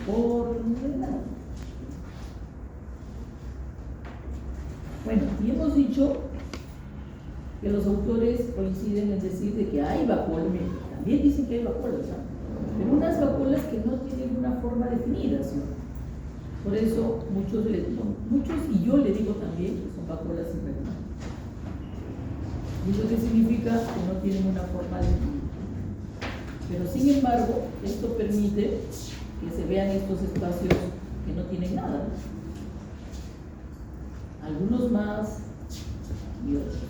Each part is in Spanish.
por nada. Bueno, y hemos dicho que los autores coinciden en decir de que hay vacuolas, también dicen que hay vacuolas, ¿no? Pero unas vacuolas que no tienen una forma definida, ¿sí? Por eso muchos, y yo le digo también que son vacuolas irregulares. ¿Y eso qué significa? Que no tienen una forma definida. Pero sin embargo, esto permite que se vean estos espacios que no tienen nada, ¿no? Algunos más y otros menos.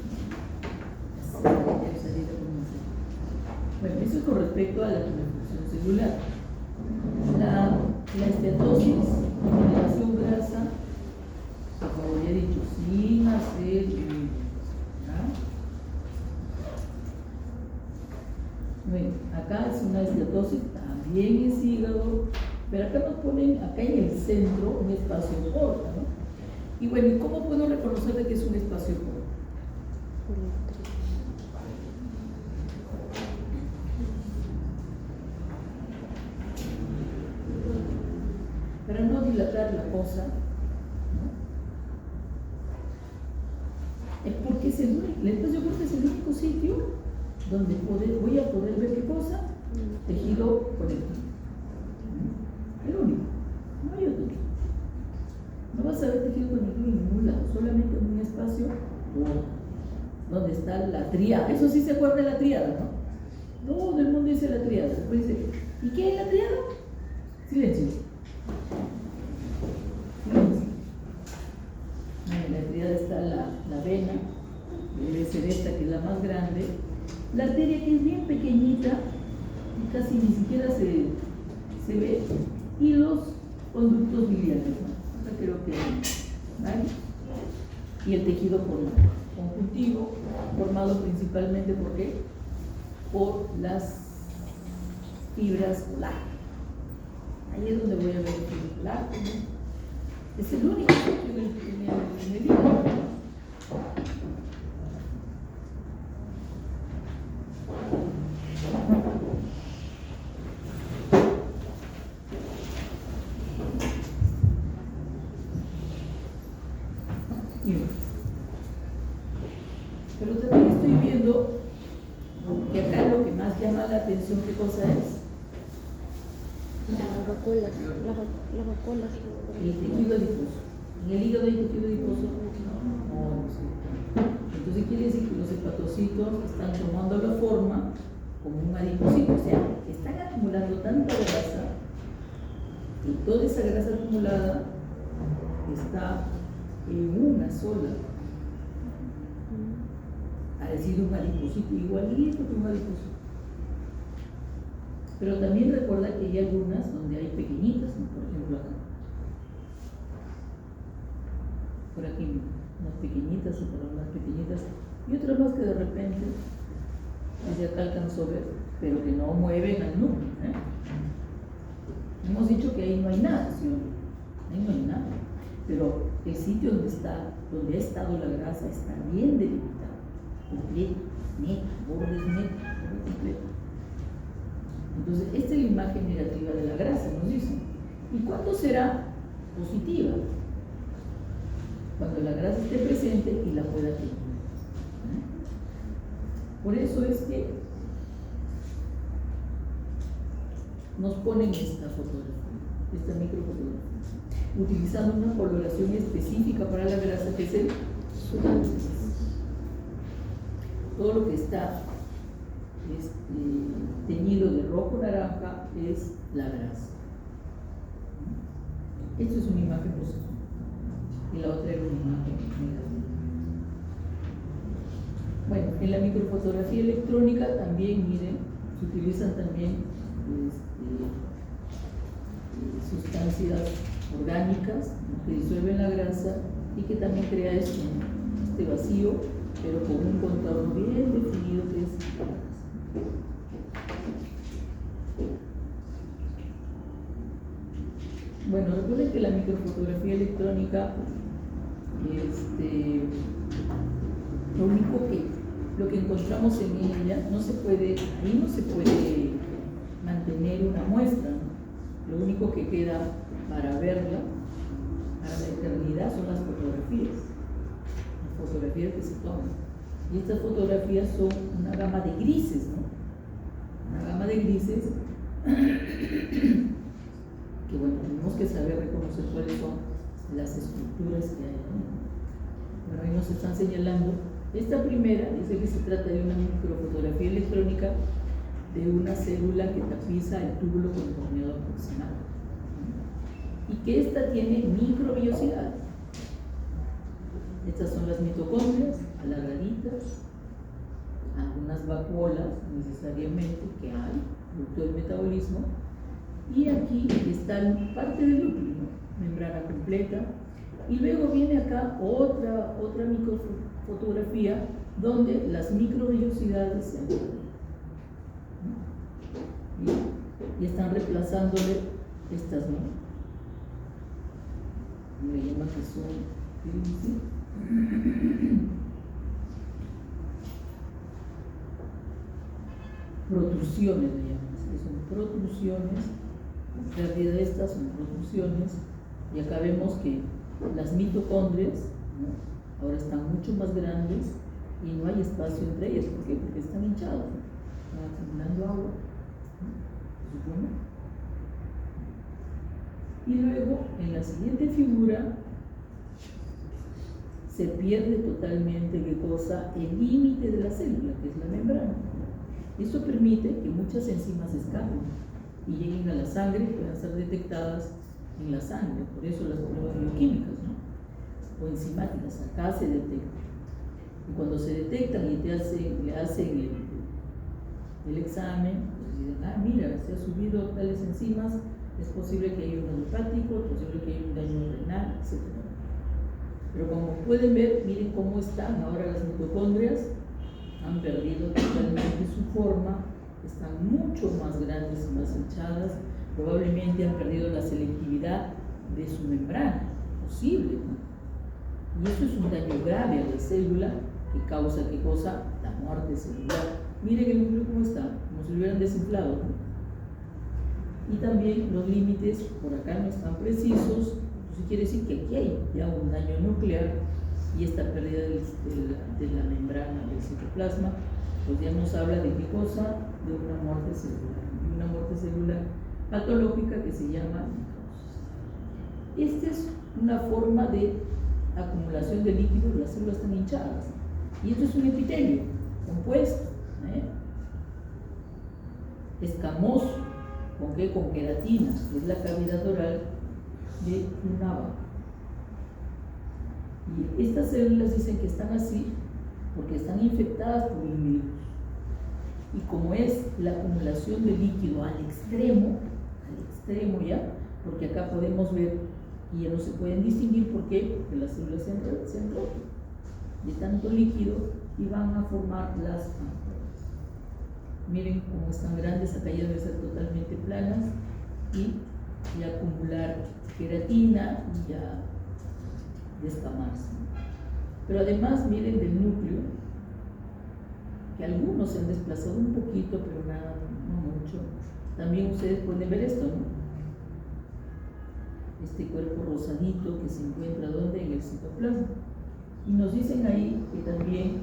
Bueno, eso es con respecto a la reproducción celular. La esteatosis, generación grasa, como ya he dicho, sin hacer bueno, acá es una esteatosis, también es hígado, pero acá nos ponen, acá en el centro, un espacio corto, ¿no? Y bueno, ¿y cómo puedo reconocer de que es un espacio corto? Para no dilatar la cosa, ¿no? Es porque el espacio corto es el único sitio donde voy a poder ver qué cosa, tejido conectivo. El único, no hay otro. No vas a ver tejido conectivo en ningún lado, solamente en un espacio donde está la tríada. Eso sí se acuerda de la tríada, ¿no? Todo el mundo dice la tríada. Después dice, ¿y qué es la tríada? Silencio. En la tríada está la vena, debe ser esta que es la más grande, la arteria que es bien pequeñita y casi ni siquiera se ve, y los conductos biliares, ¿no? Acá creo que ¿vale? Y el tejido conjuntivo, formado principalmente ¿por qué? Por las fibras colágenas. Ahí es donde voy a ver el fibra colágeno. Es el único que tiene en el hígado. Pero también estoy viendo que acá lo que más llama la atención, ¿qué cosa es? Las vacuolas. El tejido adiposo. ¿En el hígado hay tejido adiposo? No, no sé. Entonces quiere decir que los hepatocitos están tomando la forma como un adiposito, o sea, están acumulando tanta grasa y toda esa grasa acumulada está en una sola. Ha sido un adiposito igualito que un adiposito. Pero también recuerda que hay algunas donde hay pequeñitas, ¿no? Por ejemplo acá. Por aquí, unas pequeñitas, otras más pequeñitas, y otras más que de repente, desde acá alcanzó a ver, pero que no mueven al núcleo, ¿eh? Hemos dicho que ahí no hay nada, ¿sí? Ahí no hay nada. Pero el sitio donde ha estado la grasa está bien delimitado, completo, neto, bordes netos, todo completo. Entonces, esta es la imagen negativa de la grasa, nos dicen. ¿Y cuándo será positiva? Cuando la grasa esté presente y la pueda tener. Por eso es que nos ponen esta fotografía, esta microfotografía, utilizando una coloración específica para la grasa, que es el sudante. Todo lo que está teñido de rojo naranja es la grasa. Esto es una imagen positiva y la otra es una imagen negativa. Bueno, en la microfotografía electrónica también, miren, se utilizan también sustancias orgánicas que disuelven la grasa y que también crea este vacío, pero con un contorno bien definido que es la grasa. Bueno, recuerden que la microfotografía electrónica, lo que encontramos en ella, ahí no se puede mantener una muestra, ¿no? Lo Lo único que queda para verla, para la eternidad, son las fotografías que se toman. Y estas fotografías son una gama de grises, ¿no? Una gama de grises que, bueno, tenemos que saber reconocer cuáles son las estructuras que hay, ¿no? Bueno, ahí nos están señalando. Esta primera dice que se trata de una microfotografía electrónica de una célula que tapiza el túbulo contorneado aproximado, ¿no? Y que esta tiene microvellosidad. Estas son las mitocondrias alargaditas, algunas vacuolas necesariamente que hay, producto del metabolismo, y aquí está parte del núcleo, ¿no? Membrana completa, y luego viene acá otra microfotografía donde las microvellosidades se han perdido, ¿no? Y están reemplazándole estas, ¿no? Me llaman que son, ¿qué dice? Protrusiones, le llaman, que son protrusiones, pérdida de estas son protrusiones, y acá vemos que las mitocondrias, ¿no? Ahora están mucho más grandes y no hay espacio entre ellas. ¿Por qué? Porque están hinchados, ¿no? Están acumulando agua, ¿no? Y luego, en la siguiente figura, se pierde totalmente, ¿qué cosa? El límite de la célula, que es la membrana. Esto permite que muchas enzimas escapen y lleguen a la sangre y puedan ser detectadas en la sangre. Por eso las pruebas bioquímicas, ¿no? O enzimáticas, acá se detectan. Y cuando se detectan y le hacen el examen, pues dicen, ah, mira, se ha subido tales enzimas, es posible que haya un daño hepático, es posible que haya un daño renal, etc. Pero como pueden ver, miren cómo están ahora las mitocondrias, han perdido totalmente su forma, están mucho más grandes y más hinchadas, probablemente han perdido la selectividad de su membrana, posible, ¿no? Y eso es un daño grave a la célula que causa, ¿qué cosa? La muerte celular. Miren el núcleo cómo está, como si lo hubieran desinflado, ¿no? Y también los límites por acá no están precisos. Eso quiere decir que aquí hay ya un daño nuclear y esta pérdida de la membrana del citoplasma, pues ya nos habla de qué cosa, de una muerte celular, y una muerte celular patológica que se llama necrosis. Esta es una forma de acumulación de líquidos, las células están hinchadas, y esto es un epitelio compuesto, escamoso, ¿con qué? Con queratina, que es la cavidad oral de una vaca. Y estas células dicen que están así porque están infectadas por un virus. Y como es la acumulación de líquido al extremo ya, porque acá podemos ver y ya no se pueden distinguir. ¿Por qué? Porque las células se han roto de tanto líquido y van a formar las ampollas. Miren cómo están grandes, acá ya deben ser totalmente planas y acumular queratina y ya descamarse. Pero además miren del núcleo, que algunos se han desplazado un poquito, pero nada, no mucho. También ustedes pueden ver esto, ¿no? Este cuerpo rosadito que se encuentra ¿dónde? En el citoplasma. Y nos dicen ahí que también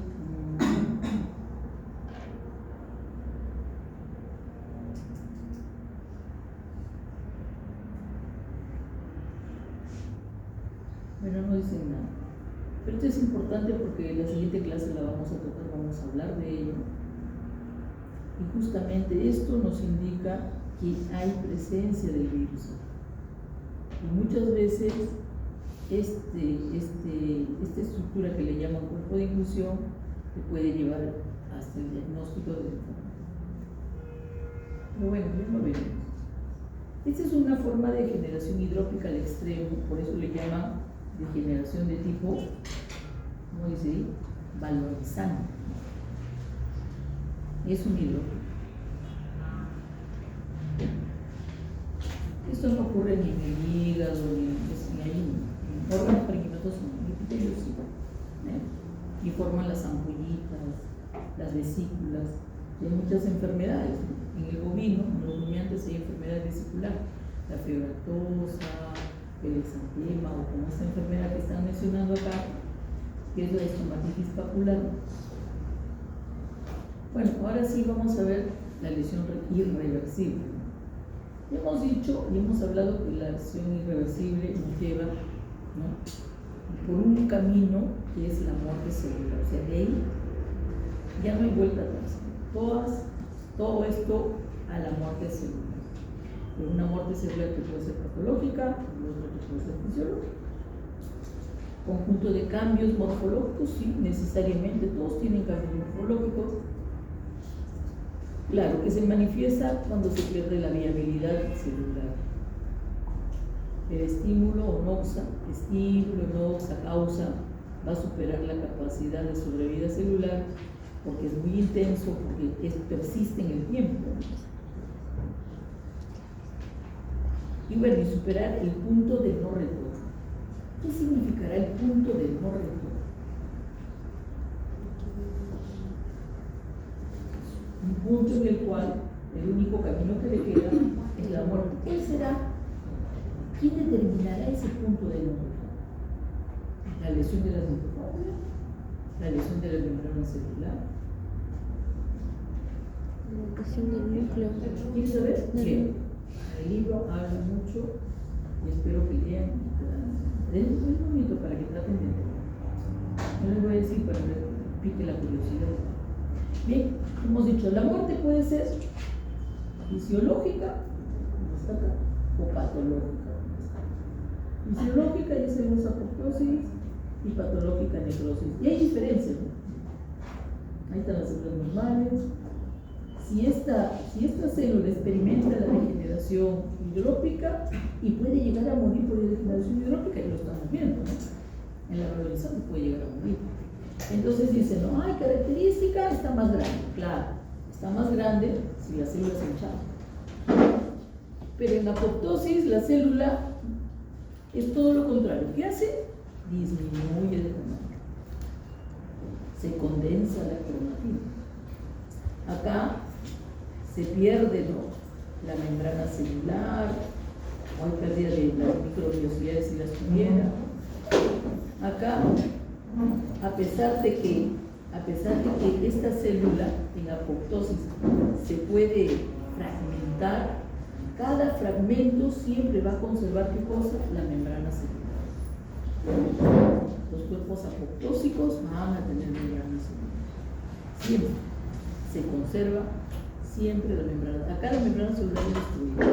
bueno, no dicen nada. Pero esto es importante porque en la siguiente clase la vamos a tocar, vamos a hablar de ello. Y justamente esto nos indica que hay presencia del virus. Y muchas veces esta estructura que le llaman cuerpo de inclusión te puede llevar hasta el diagnóstico de enfermedad. Pero bueno, ya lo veremos. Esta es una forma de generación hidrópica al extremo, por eso le llaman de generación de tipo, ¿cómo dice ahí? Valorizante. Es un hidrópico. Esto no ocurre ni en el hígado, ni ahí, en órganos parenquimatosos, en epitelios, y forman las ampollitas, las vesículas. Hay muchas enfermedades. En el bovino, en los rumiantes hay enfermedad vesicular, la fiebre aftosa, el exantema o como esta enfermedad que están mencionando acá, que es la estomatitis papular. Bueno, ahora sí vamos a ver la lesión irreversible. Ya hemos dicho y hemos hablado que la lesión irreversible nos lleva, ¿no?, por un camino que es la muerte celular. O sea, de ahí ya no hay vuelta atrás. Todo esto a la muerte celular. Pero una muerte celular que puede ser patológica y otra que puede ser fisiológica. Conjunto de cambios morfológicos, sí, necesariamente todos tienen cambios morfológicos. Claro, que se manifiesta cuando se pierde la viabilidad celular. El estímulo o noxa causa va a superar la capacidad de sobrevida celular porque es muy intenso, porque persiste en el tiempo. Y bueno, y superar el punto de no retorno. ¿Qué significará el punto de no retorno? Un punto en el cual el único camino que le queda es la muerte. ¿Cuál será? ¿Quién determinará ese punto de no retorno? La lesión de las mitocondrias, la lesión de la membrana celular. La lesión del núcleo. ¿Quieres saber? Bien. El libro habla mucho y espero que lean. Es muy bonito para que traten de entender. No les voy a decir para que pique la curiosidad. Bien, hemos dicho, la muerte puede ser fisiológica, como está acá, o patológica. Fisiológica ya sabemos apoptosis y patológica necrosis. Y hay diferencias, ¿no? Ahí están las células normales. Si esta célula experimenta la degeneración hidrópica y puede llegar a morir por degeneración hidrópica, y lo estamos viendo, ¿no? En la valorización puede llegar a morir. Entonces dicen, no, hay característica, está más grande. Claro, está más grande si la célula se hinchada. Pero en apoptosis la célula es todo lo contrario. ¿Qué hace? Disminuye de tamaño. Se condensa la cromatina. Acá se pierde, ¿no?, la membrana celular, o hay pérdida de las microbiosidades si las tuviera. Acá, a pesar de que esta célula en apoptosis se puede fragmentar, cada fragmento siempre va a conservar, ¿qué cosa? La membrana celular. Los cuerpos apoptósicos van a tener membrana celular. Siempre se conserva siempre la membrana. Acá la membrana celular es destruida.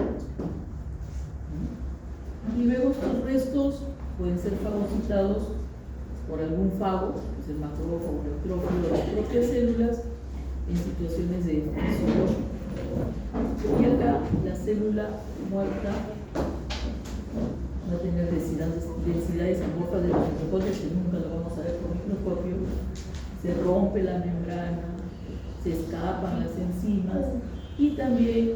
Y luego estos restos pueden ser fagocitados por algún fago, que es el macrófago, el neutrófilo, las propias células, en situaciones de fisiología. Y acá la célula muerta va a tener densidades amorfas de los mitocondrios, que nunca lo vamos a ver por microscopio. Se rompe la membrana, se escapan las enzimas y también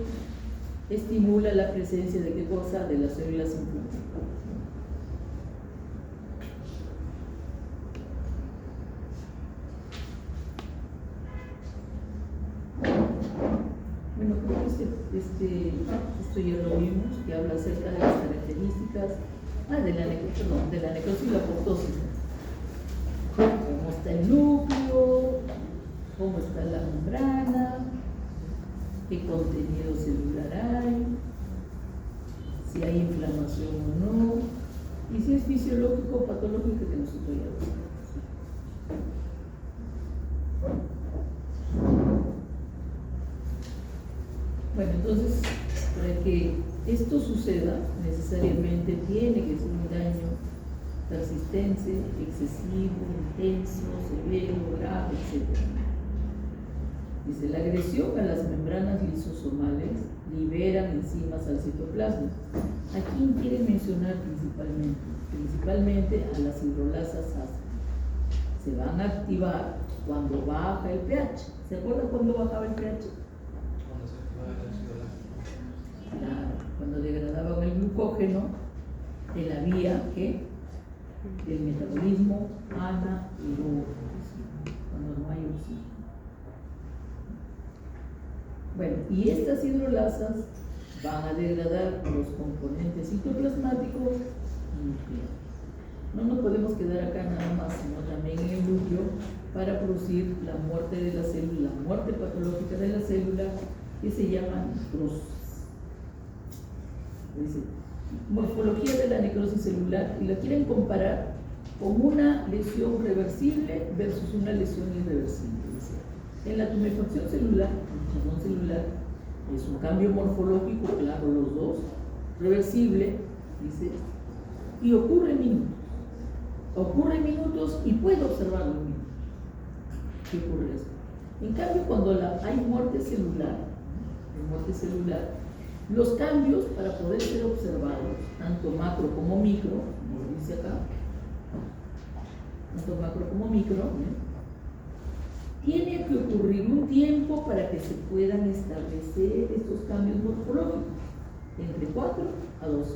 estimula la presencia de qué cosa, de las células inflamatorias. Bueno, creo que esto ya lo vimos, que habla acerca de las características de la necrosis y la apoptosis. Cómo está el núcleo, cómo está la membrana, qué contenido celular hay, si hay inflamación o no, y si es fisiológico o patológico, que nosotros ya lo sabemos. Bueno, entonces, para que esto suceda, necesariamente tiene que ser un daño persistente, excesivo, intenso, severo, grave, etc. Dice, la agresión a las membranas lisosomales liberan enzimas al citoplasma. ¿A quién quieren mencionar principalmente? Principalmente a las hidrolasas ácidas. Se van a activar cuando baja el pH. ¿Se acuerdan cuando bajaba el pH? Claro, cuando degradaban el glucógeno en la vía del metabolismo anaeróbico, cuando no hay oxígeno. Bueno, y estas hidrolasas van a degradar los componentes citoplasmáticos y nucleares. No nos podemos quedar acá nada más, sino también en el núcleo para producir la muerte de la célula, la muerte patológica de la célula, que se llama necrosis. Dice, morfología de la necrosis celular, y la quieren comparar con una lesión reversible versus una lesión irreversible. Dice, en la tumefacción celular, es un cambio morfológico, claro, los dos, reversible, dice, y ocurre en minutos. Ocurre en minutos y puedo observarlo en minutos. ¿Qué ocurre esto? En cambio, cuando hay muerte celular, los cambios para poder ser observados, tanto macro como micro, como dice acá, tanto macro como micro, tiene que ocurrir un tiempo para que se puedan establecer estos cambios morfológicos, entre 4 a 12 horas.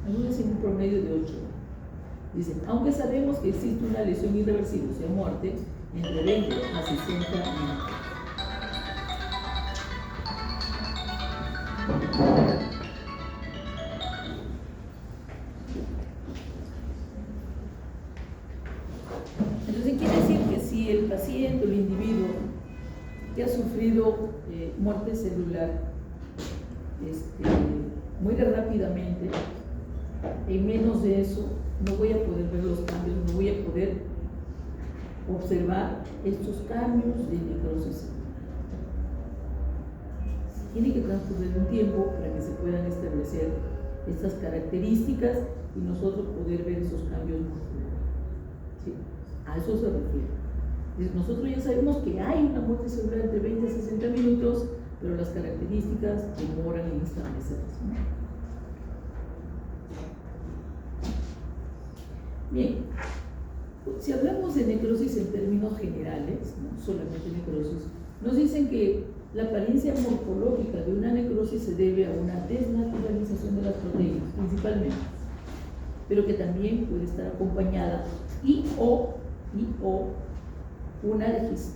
Algunos en un promedio de 8 horas. Dicen, aunque sabemos que existe una lesión irreversible, o sea, muerte, entre 20 a 60 minutos. Entonces, quiere decir que si el paciente o el individuo que ha sufrido muerte celular muy rápidamente, en menos de eso, no voy a poder ver los cambios, no voy a poder observar estos cambios de necrosis celular. Tiene que transcurrir un tiempo para que se puedan establecer estas características y nosotros poder ver esos cambios morfológicos. ¿Sí? A eso se refiere. Nosotros ya sabemos que hay una muerte celular entre 20 a 60 minutos, pero las características demoran en establecerse, ¿no? Bien, si hablamos de necrosis en términos generales, no solamente necrosis, nos dicen que la apariencia morfológica de una necrosis se debe a una desnaturalización de las proteínas, principalmente, pero que también puede estar acompañada y o una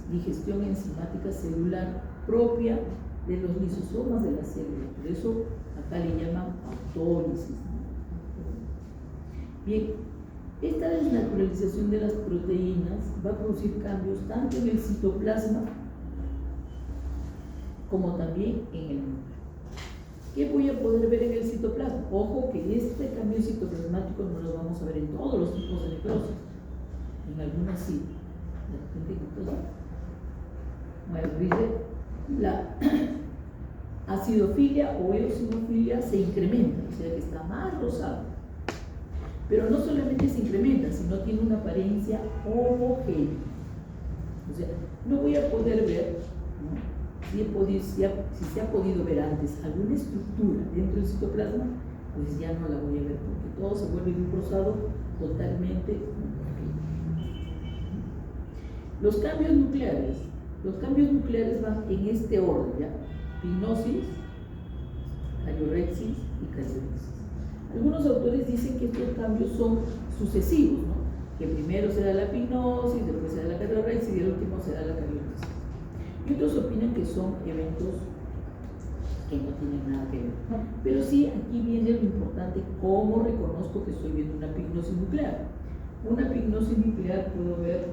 digestión enzimática celular propia de los lisosomas de la célula. Por eso acá le llaman autólisis. Bien, esta desnaturalización de las proteínas va a producir cambios tanto en el citoplasma como también en el núcleo. ¿Qué voy a poder ver en el citoplasma? Ojo que este cambio citoplasmático no lo vamos a ver en todos los tipos de necrosis. En algunas sí. Bueno, dice, la acidofilia o eosinofilia se incrementa, o sea que está más rosado. Pero no solamente se incrementa, sino tiene una apariencia homogénea. O sea, no voy a poder ver, ¿no? Si se ha podido ver antes alguna estructura dentro del citoplasma, pues ya no la voy a ver, porque todo se vuelve un rosado totalmente homogéneo. Los cambios nucleares van en este orden, ¿ya? Pignosis, cariorexis y cariorexis. Algunos autores dicen que estos cambios son sucesivos, ¿no? Que primero se da la pignosis, después se da la cariorexis y el último se da la cariorexis. Y otros opinan que son eventos que no tienen nada que ver. Pero sí, aquí viene lo importante, cómo reconozco que estoy viendo una pignosis nuclear. Una pignosis nuclear puedo ver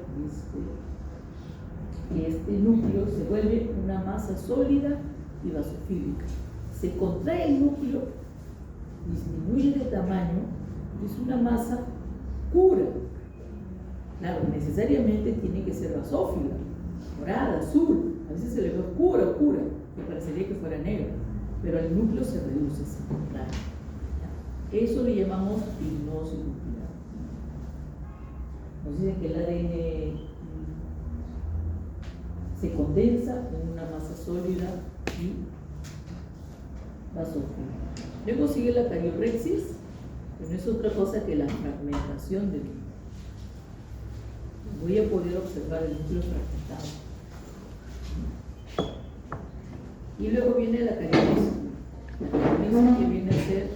que este núcleo se vuelve una masa sólida y basofílica. Se contrae el núcleo, disminuye de tamaño, es una masa pura. Claro, necesariamente tiene que ser basófila, morada, azul, a veces se le ve oscura, que parecería que fuera negra, pero el núcleo se reduce, se contrae. Eso le llamamos pignosis nuclear. Nos dicen que el ADN se condensa en una masa sólida y basófila. Luego sigue la cariorexis, que no es otra cosa que la fragmentación del núcleo. Voy a poder observar el núcleo fragmentado. Y luego viene la cariorexis. La cariorexis que viene a ser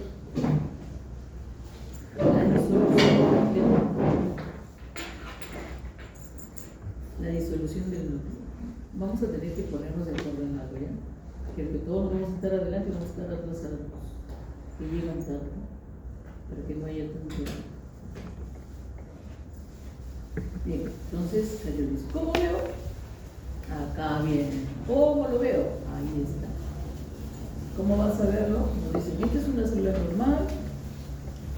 la disolución del núcleo. Vamos a tener que ponernos de acuerdo en algo, ¿ya? Que todos vamos a estar adelante y vamos a estar atrás que llegan tanto, para que no haya tanto. Bien, entonces cardiolisis. ¿Cómo veo? Acá viene. ¿Cómo lo veo? Ahí está. ¿Cómo vas a verlo? Nos dicen, esta es una célula normal,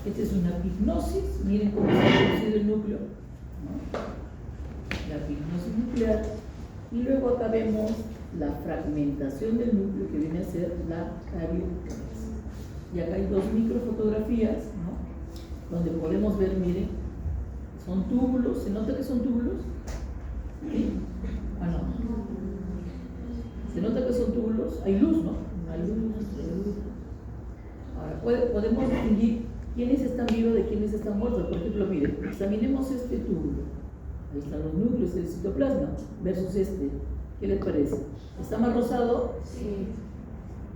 esta es una pignosis, miren cómo se ha producido el núcleo, ¿no? La pignosis nuclear, y luego acá vemos la fragmentación del núcleo que viene a ser la carioresis. Y acá hay dos microfotografías, ¿no? Donde podemos ver, miren, son túbulos, ¿se nota que son túbulos? ¿Sí? Ah, no. ¿Se nota que son túbulos? Hay luz, ¿no? Hay luz. Ahora, podemos distinguir quiénes están vivos de quiénes están muertos. Por ejemplo, miren, examinemos este túbulo. Ahí están los núcleos del citoplasma versus este. ¿Qué les parece? ¿Está más rosado? Sí.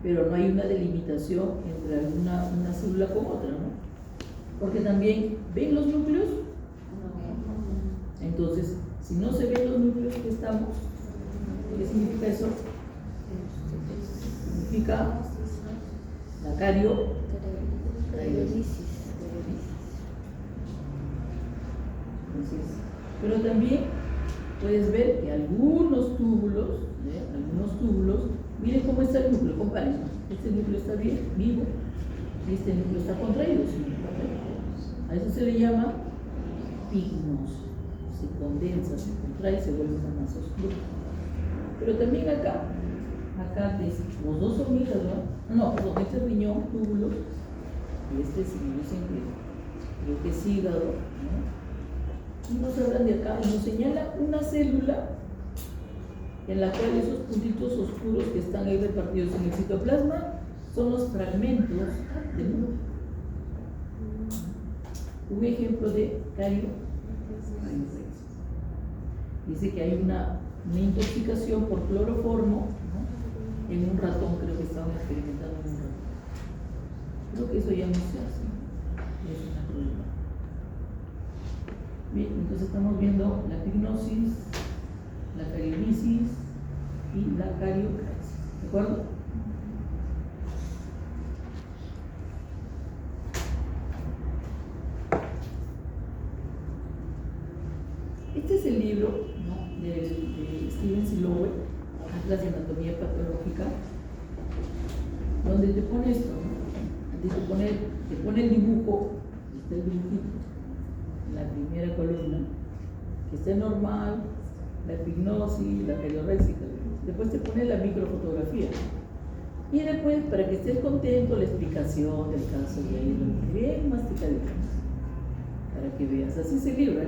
Pero no hay una delimitación entre una célula con otra, ¿no? Porque también, ¿ven los núcleos? Entonces, si no se ven los núcleos que estamos, ¿qué significa eso? Significa la cardiolisis. Pero también puedes ver que algunos túbulos, miren cómo está el núcleo, comparen. Este núcleo está bien, vivo, y este núcleo está contraído. A eso se le llama pignosis. Se condensa, se contrae, se vuelve más oscuro. Pero también acá los dos son hijas, ¿no? No, este es riñón, túbulo, y este sí, yo siempre creo que es hígado, ¿no? Y nos hablan de acá y nos señala una célula en la cual esos puntitos oscuros que están ahí repartidos en el citoplasma son los fragmentos del núcleo. Un ejemplo de carioresis. Dice que hay una intoxicación por cloroformo, ¿no? En un ratón, creo que estaban experimentando en un ratón. Creo que eso ya no se hace, es una problema. Bien, entonces estamos viendo la pignosis, la cardiolisis y la carioresis, ¿de acuerdo? Este es el libro, ¿no? de Steven Silowell, Atlas de Anatomía Patológica, donde te pone esto, ¿no? Te pone el dibujo, está el dibujito, en la primera columna, que esté normal, la epignosis, la carioresis, después te pone la microfotografía. Y después, para que estés contento, la explicación del caso de ahí, bien masticadito, para que veas. Así es el libro.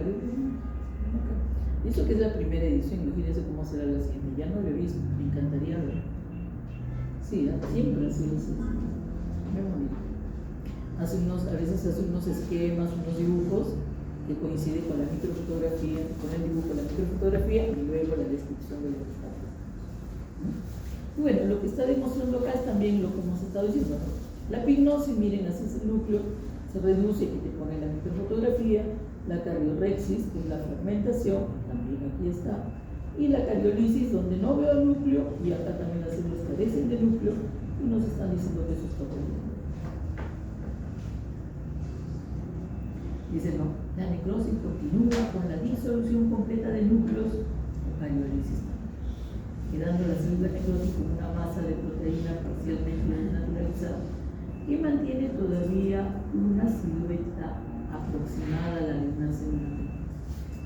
Y eso que es la primera edición, imagínense cómo será la siguiente. Ya no lo he visto, me encantaría ver. Sí, siempre ha sido así. Muy bonito. A veces hace unos esquemas, unos dibujos que coinciden con la microfotografía, con el dibujo de la microfotografía y luego la descripción de los datos. Y bueno, lo que está demostrando acá es también lo que hemos estado diciendo, ¿no? La pignosis, miren, así es el núcleo, se reduce, que te pone la microfotografía, la cardiorexis, que es la fragmentación, también aquí está, y la cardiolisis, donde no veo el núcleo, y acá también las células carecen de núcleo, y nos están diciendo que eso está ocurriendo. Dice, no, la necrosis continúa con la disolución completa de núcleos o cardiolisis, quedando la célula necrótica como una masa de proteína parcialmente desnaturalizada que mantiene todavía una silueta aproximada a la de una célula.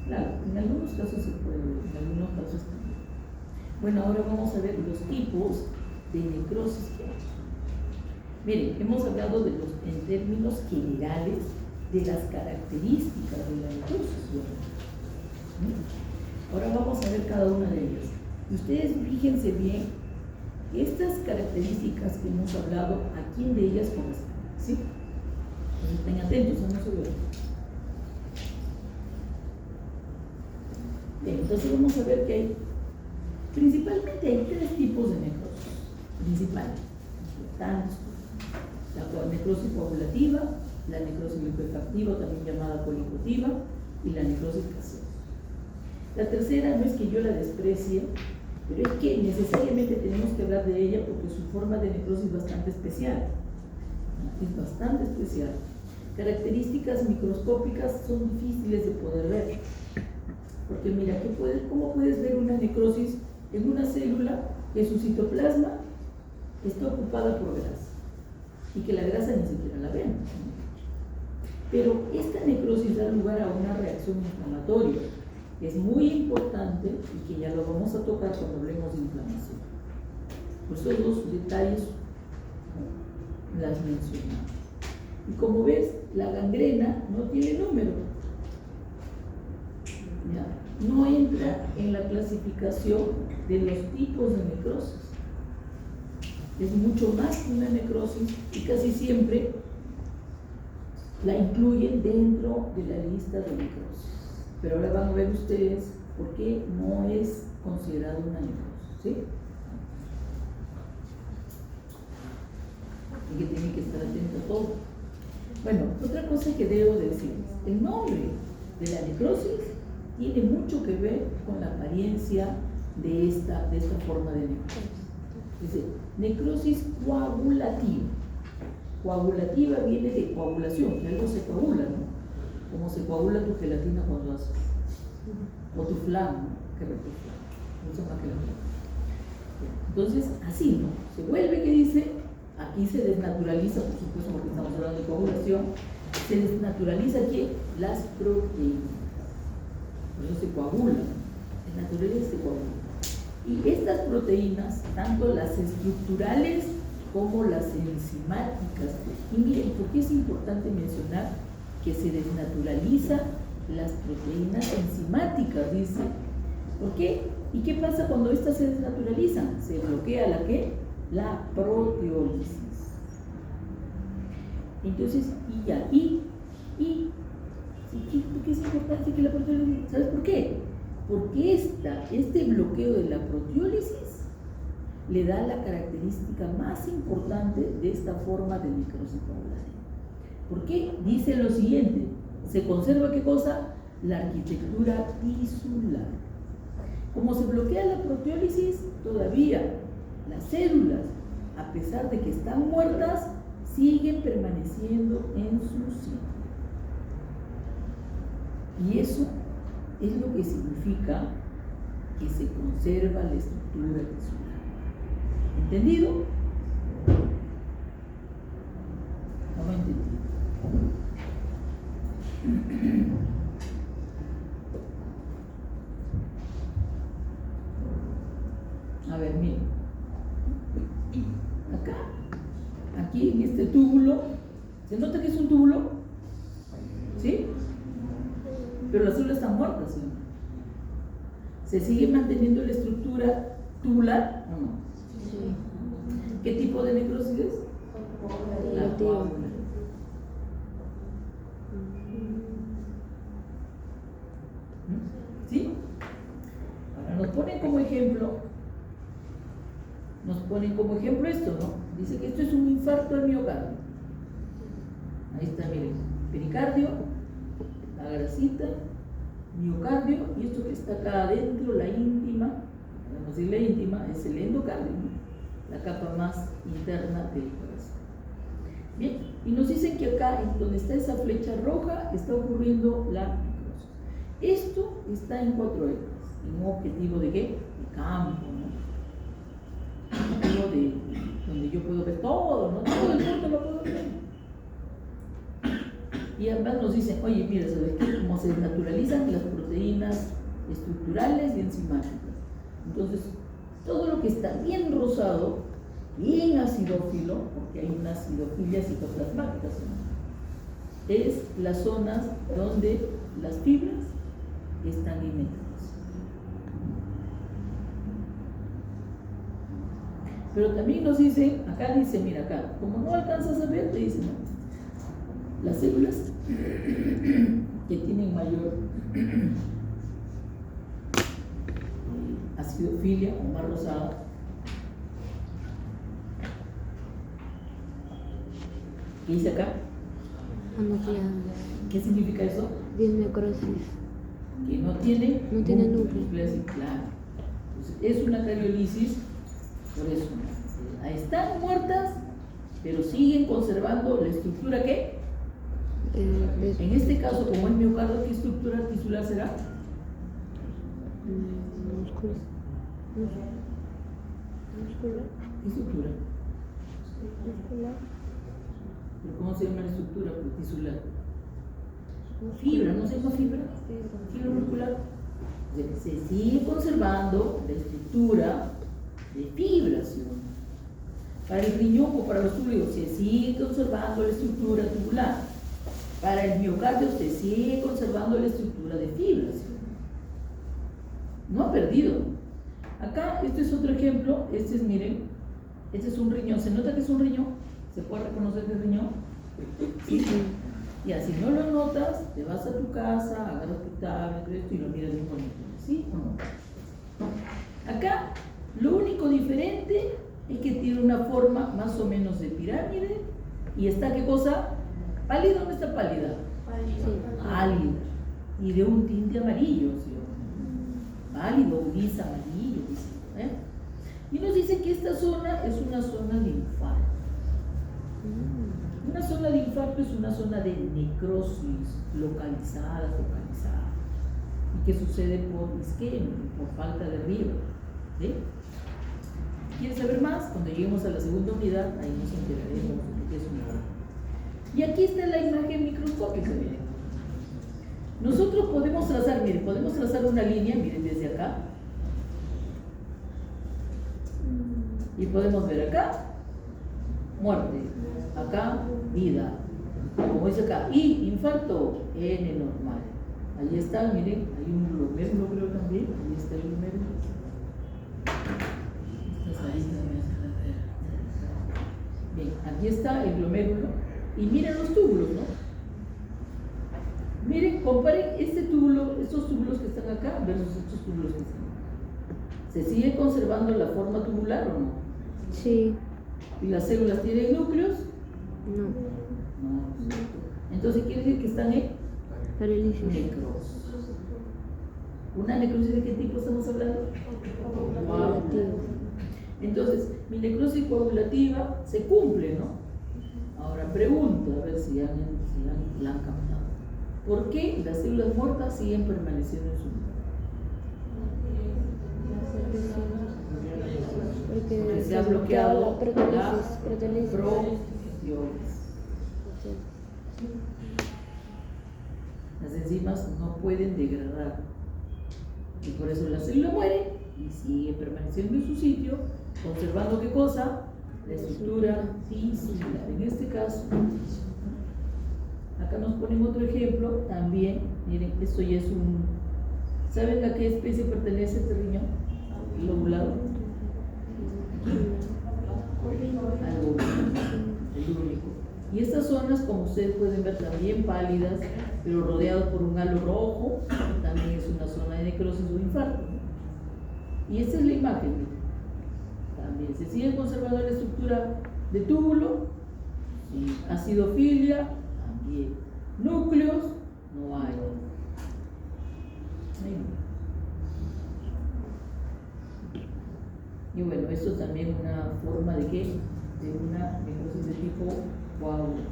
Claro, en algunos casos se puede ver, en algunos casos también. Bueno, ahora vamos a ver los tipos de necrosis que hay. Miren, hemos hablado en términos generales de las características de la necrosis. Ahora vamos a ver cada una de ellas. Y ustedes fíjense bien, estas características que hemos hablado, ¿a quién de ellas corresponden? ¿Sí? Entonces estén atentos a no se vean. Bien, entonces vamos a ver que hay, principalmente hay tres tipos de necrosis, principales. La necrosis coagulativa, la necrosis lipoefactiva, también llamada colicotiva, y la necrosis gaseosa. La tercera no es que yo la desprecie, pero es que necesariamente tenemos que hablar de ella porque su forma de necrosis es bastante especial. es bastante especial. Características microscópicas son difíciles de poder ver. Porque mira, ¿cómo puedes ver una necrosis en una célula que su citoplasma está ocupada por grasa? Y que la grasa ni siquiera la vemos. Pero esta necrosis da lugar a una reacción inflamatoria, que es muy importante y que ya lo vamos a tocar cuando hablemos de inflamación. Por esos dos detalles las mencionamos. Y como ves, la gangrena no tiene número. ¿Ya? No entra en la clasificación de los tipos de necrosis. Es mucho más que una necrosis y casi siempre la incluyen dentro de la lista de necrosis. Pero ahora van a ver ustedes por qué no es considerado una necrosis, ¿sí? Y que tienen que estar atentos a todo. Bueno, otra cosa que debo decirles, el nombre de la necrosis tiene mucho que ver con la apariencia de esta forma de necrosis. Dice, necrosis coagulativa. Coagulativa viene de coagulación, que algo se coagula, ¿no? Como se coagula tu gelatina cuando haces, o tu flan, ¿no? Que refleja, no se llama gelatina. Entonces, así, ¿no? Se vuelve que dice, aquí se desnaturaliza, por supuesto, porque estamos hablando de coagulación, se desnaturaliza aquí las proteínas. Por eso se coagula, en naturaleza se coagula. Y estas proteínas, tanto las estructurales como las enzimáticas, y miren, ¿por qué es importante mencionar que se desnaturaliza las proteínas enzimáticas? Dice, ¿por qué? ¿Y qué pasa cuando estas se desnaturalizan? Se bloquea la ¿qué? La proteólisis. Entonces, ¿por qué es importante que la proteólisis? ¿Sabes por qué? Porque este bloqueo de la proteólisis le da la característica más importante de esta forma de necrosis coagulativa. ¿Por qué? Dice lo siguiente, se conserva ¿qué cosa? La arquitectura tisular. Como se bloquea la proteólisis, todavía las células, a pesar de que están muertas, siguen permaneciendo en su sitio. Y eso es lo que significa que se conserva la estructura tisular. ¿Entendido? No entendido. A ver, miren. Aquí en este túbulo, ¿se nota que es un túbulo? ¿Sí? Pero las células están muertas, ¿sí? ¿Se sigue manteniendo la estructura tubular o no? Sí. ¿Qué tipo de necrosis es? La coagulativa. ¿Sí? Ahora nos ponen como ejemplo esto, ¿no? Dice que esto es un infarto al miocardio. Ahí está, miren, pericardio, la grasita, miocardio, y esto que está acá adentro, la íntima, vamos a decir la íntima, es el endocardio, ¿no? La capa más interna del corazón. Bien, y nos dicen que acá, donde está esa flecha roja, está ocurriendo la necrosis. Esto está en 4 ejes, en un objetivo de ¿qué? De campo, ¿no? De donde yo puedo ver todo, ¿no? Todo el mundo lo puedo ver. Y además nos dicen, oye, mira, ¿sabes qué? Como se desnaturalizan las proteínas estructurales y enzimáticas. Entonces, todo lo que está bien rosado, bien acidófilo, porque hay una acidofilia citoplasmática, ¿no? Es las zonas donde las fibras están inmediatas. Pero también nos dice, acá dice, mira acá, como no alcanzas a ver, te dice, no, las células que tienen mayor acidofilia o más rosada, ¿qué dice acá? Anucleadas. ¿Qué significa eso? Necrosis. Que no tiene núcleo. Claro. Entonces, es una cariolisis, por eso. Están muertas, pero siguen conservando la estructura ¿qué? En este caso, como es miocardio, ¿qué estructura tisular será? Músculo. Músculo. ¿Qué estructura? Muscular. ¿Pero cómo se llama la estructura tisular? Fibra, ¿no se llama fibra? Fibra muscular. O sea, se sigue conservando la estructura de fibración. Para el riñón o para los túbulos se sigue conservando la estructura tubular. Para el miocardio se sigue conservando la estructura de fibración. No ha perdido. Acá, este es otro ejemplo. Este es, miren, este es un riñón. ¿Se nota que es un riñón? ¿Se puede reconocer que es riñón? Sí. Ya, si no lo notas, te vas a tu casa, agarras tu tablet y lo miras bien bonito. ¿Sí o no? Acá, lo único diferente es que tiene una forma más o menos de pirámide y está, ¿qué cosa? ¿Pálida? ¿Dónde está pálida? Pálida. Y de un tinte amarillo, ¿sí? Pálido, gris, amarillo, ¿eh? Y nos dicen que esta zona es una zona de infarto. Una zona de infarto es una zona de necrosis localizada. ¿Y qué sucede por isquemia, por falta de riego? ¿Sí? ¿Quieres saber más? Cuando lleguemos a la segunda unidad, ahí nos enteraremos de qué es un infarto. Y aquí está la imagen microscópica, miren. Nosotros podemos trazar, miren, podemos trazar una línea, miren, desde acá. Y podemos ver acá, muerte, acá, vida. Como dice acá, y infarto, N normal. Ahí está, miren, hay un glomérulo creo también, ahí está el glomérulo. Bien, aquí está el glomérulo. Y miren los túbulos, ¿no? Miren, comparen este túbulo, estos túbulos que están acá versus estos túbulos que están acá. ¿Se sigue conservando la forma tubular o no? Sí. ¿Y las células tienen núcleos? No. No. Entonces quiere decir que están en Parálisis. necrosis. ¿Una necrosis de qué tipo estamos hablando? Coagulativa. Entonces, mi necrosis coagulativa se cumple, ¿no? Ahora pregunto, a ver si la han captado. ¿Por qué las células muertas siguen permaneciendo en su lugar? Porque se ha bloqueado la proteólisis. Las enzimas no pueden degradar. Y por eso la célula muere y sigue permaneciendo en su sitio, conservando ¿qué cosa? La estructura tisular. En este caso, acá nos ponen otro ejemplo también. Miren, esto ya es un. ¿Saben a qué especie pertenece este riñón? El lobulado. Al lobulado, el único. Y estas zonas, como ustedes pueden ver, también pálidas, pero rodeadas por un halo rojo, también es una zona de necrosis o infarto. Y esta es la imagen. También se sigue conservando la estructura de túbulo, sí. Acidofilia, también. Núcleos, no hay. Y bueno, esto es también una forma de qué? De una necrosis de tipo coágulo.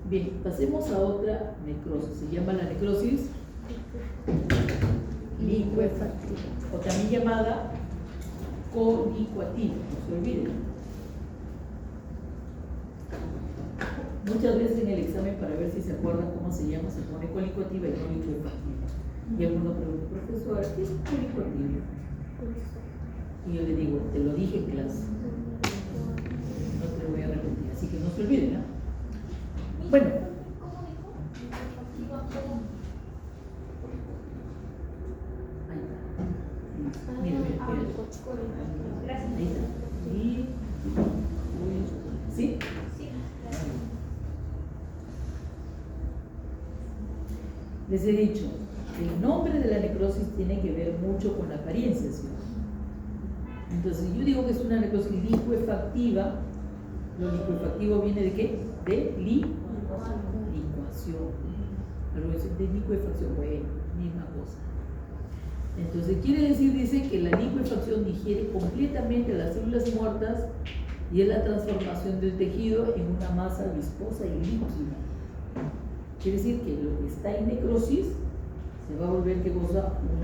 Bien, pasemos a otra necrosis. Se llama la necrosis licuefactiva, o también llamada colicuativa, no se olviden. Muchas veces en el examen, para ver si se acuerdan cómo se llama, se pone colicuativa y no licuefactiva. Y alguno pregunta, profesora, ¿qué es colicuativa? Y yo le digo, te lo dije en clase, no te lo voy a repetir, así que no se olviden, ¿no? Bueno, ahí está. Mira. Ahí está. Y ¿sí? Les he dicho, el nombre de la necrosis tiene que ver mucho con la apariencia, ¿sí? Entonces, yo digo que es una necrosis licuefactiva. Lo licuefactivo viene de qué? De licuación. Algo de licuefacción, bueno, misma cosa. Entonces, quiere decir, dice que la licuefacción digiere completamente las células muertas y es la transformación del tejido en una masa viscosa y líquida. Quiere decir que lo que está en necrosis se va a volver, ¿qué cosa? Un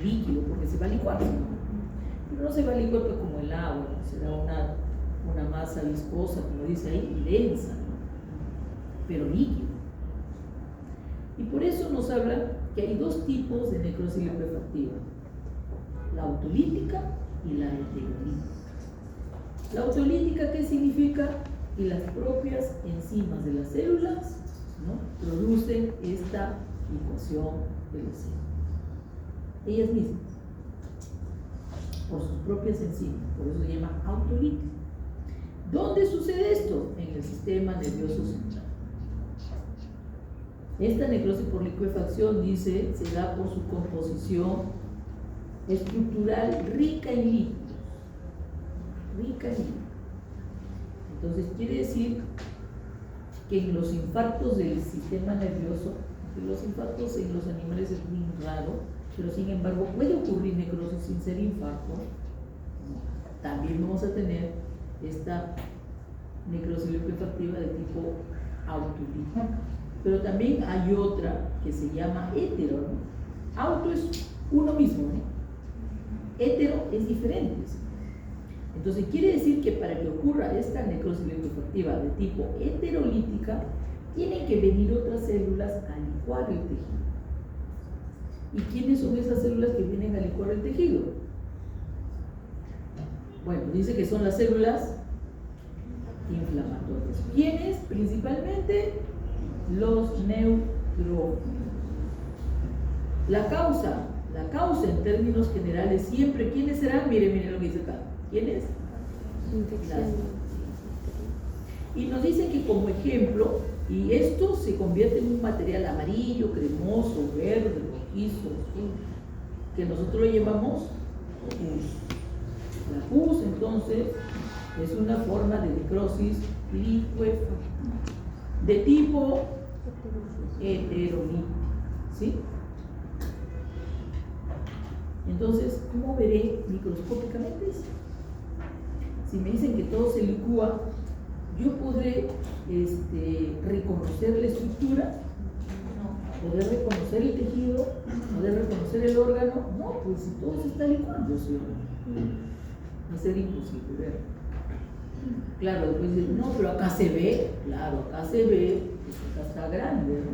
líquido, porque se va a licuar, ¿no? Pero no se va a licuar como el agua, ¿no? Será una masa viscosa, como dice ahí, y densa, ¿no? Pero líquido. Y por eso nos habla que hay dos tipos de necrosis licuefactiva: la autolítica y la heterolítica. La autolítica, ¿qué significa? Que las propias enzimas de las células, ¿no?, producen esta licuación de las células, ellas mismas, por sus propias enzimas. Por eso se llama autolítica. ¿Dónde sucede esto? En el sistema nervioso central. Esta necrosis por licuefacción, dice, se da por su composición estructural rica en líquidos. Rica en líquidos. Entonces quiere decir que en los infartos del sistema nervioso, que los infartos en los animales es muy raro, pero sin embargo puede ocurrir necrosis sin ser infarto. También vamos a tener esta necrosis licuefactiva de tipo autolítica. Pero también hay otra que se llama hetero, ¿no? Auto es uno mismo, ¿no? Hetero es diferente. Entonces quiere decir que para que ocurra esta necrosis licuefactiva de tipo heterolítica, tienen que venir otras células a licuar el tejido. ¿Y quiénes son esas células que vienen a licuar el tejido? Bueno, dice que son las células inflamatorias. ¿Quiénes? Principalmente los neutrófilos. La causa en términos generales siempre, ¿quiénes serán? Miren lo que dice acá. ¿Quiénes? Y nos dice que como ejemplo, y esto se convierte en un material amarillo, cremoso, verde, rojizo, que nosotros lo llamamos pus. La pus, entonces, es una forma de necrosis licuefactiva de tipo heterolítico, ¿sí? Entonces, ¿cómo veré microscópicamente eso? Si me dicen que todo se licúa, yo podré reconocer la estructura, poder reconocer el tejido, poder reconocer el órgano. No, pues si todo se está licuando, ¿sí? Va a ser imposible ver. Claro, después dicen, no, pero acá se ve. Claro, acá se ve, pues acá está grande, ¿no?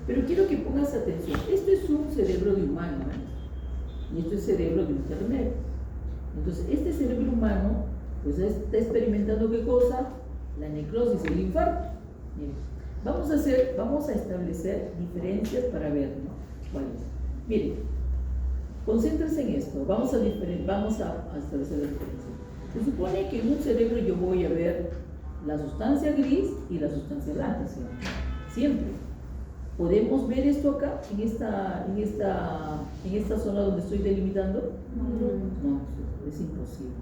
Pero quiero que pongas atención. Esto es un cerebro de humano, ¿eh? Y esto es cerebro de un ternero. Entonces, este cerebro humano, pues está experimentando ¿qué cosa? La necrosis, el infarto. Miren, vamos a establecer diferencias para ver, ¿no? ¿Cuáles? Miren, concéntrense en esto. Vamos a establecer la diferencia. Se supone que en un cerebro yo voy a ver la sustancia gris y la sustancia blanca, ¿sí? Siempre. ¿Podemos ver esto acá, en esta zona donde estoy delimitando? No, es imposible.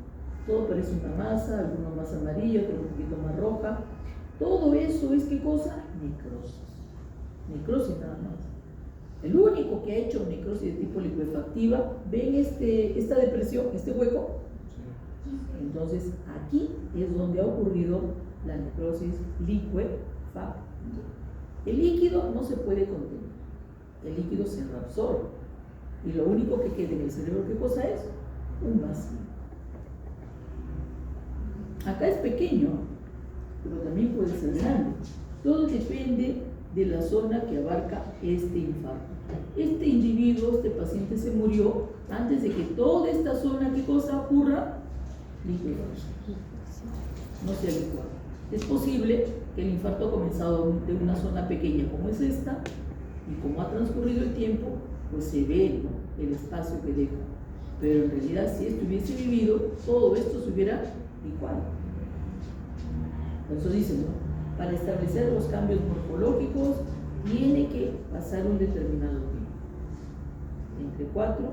Todo parece una masa, alguna más amarilla, otro un poquito más roja. Todo eso es, ¿qué cosa? Necrosis. Necrosis nada más. El único que ha hecho necrosis de tipo licuefactiva, ¿ven esta depresión, este hueco? Entonces, aquí es donde ha ocurrido la necrosis licuefactiva. El líquido no se puede contener, el líquido se reabsorbe y lo único que queda en el cerebro, ¿qué cosa es? Un vacío. Acá es pequeño, pero también puede ser grande. Todo depende de la zona que abarca este infarto. Este individuo, este paciente se murió antes de que toda esta zona, ¿qué cosa ocurra? Licuefacción. No se ha licuado. Es posible que el infarto ha comenzado de una zona pequeña como es esta, y como ha transcurrido el tiempo, pues se ve, ¿no?, el espacio que deja. Pero en realidad, si esto hubiese vivido, todo esto se hubiera licuado. Por eso dicen, ¿no?, para establecer los cambios morfológicos tiene que pasar un determinado tiempo, entre 4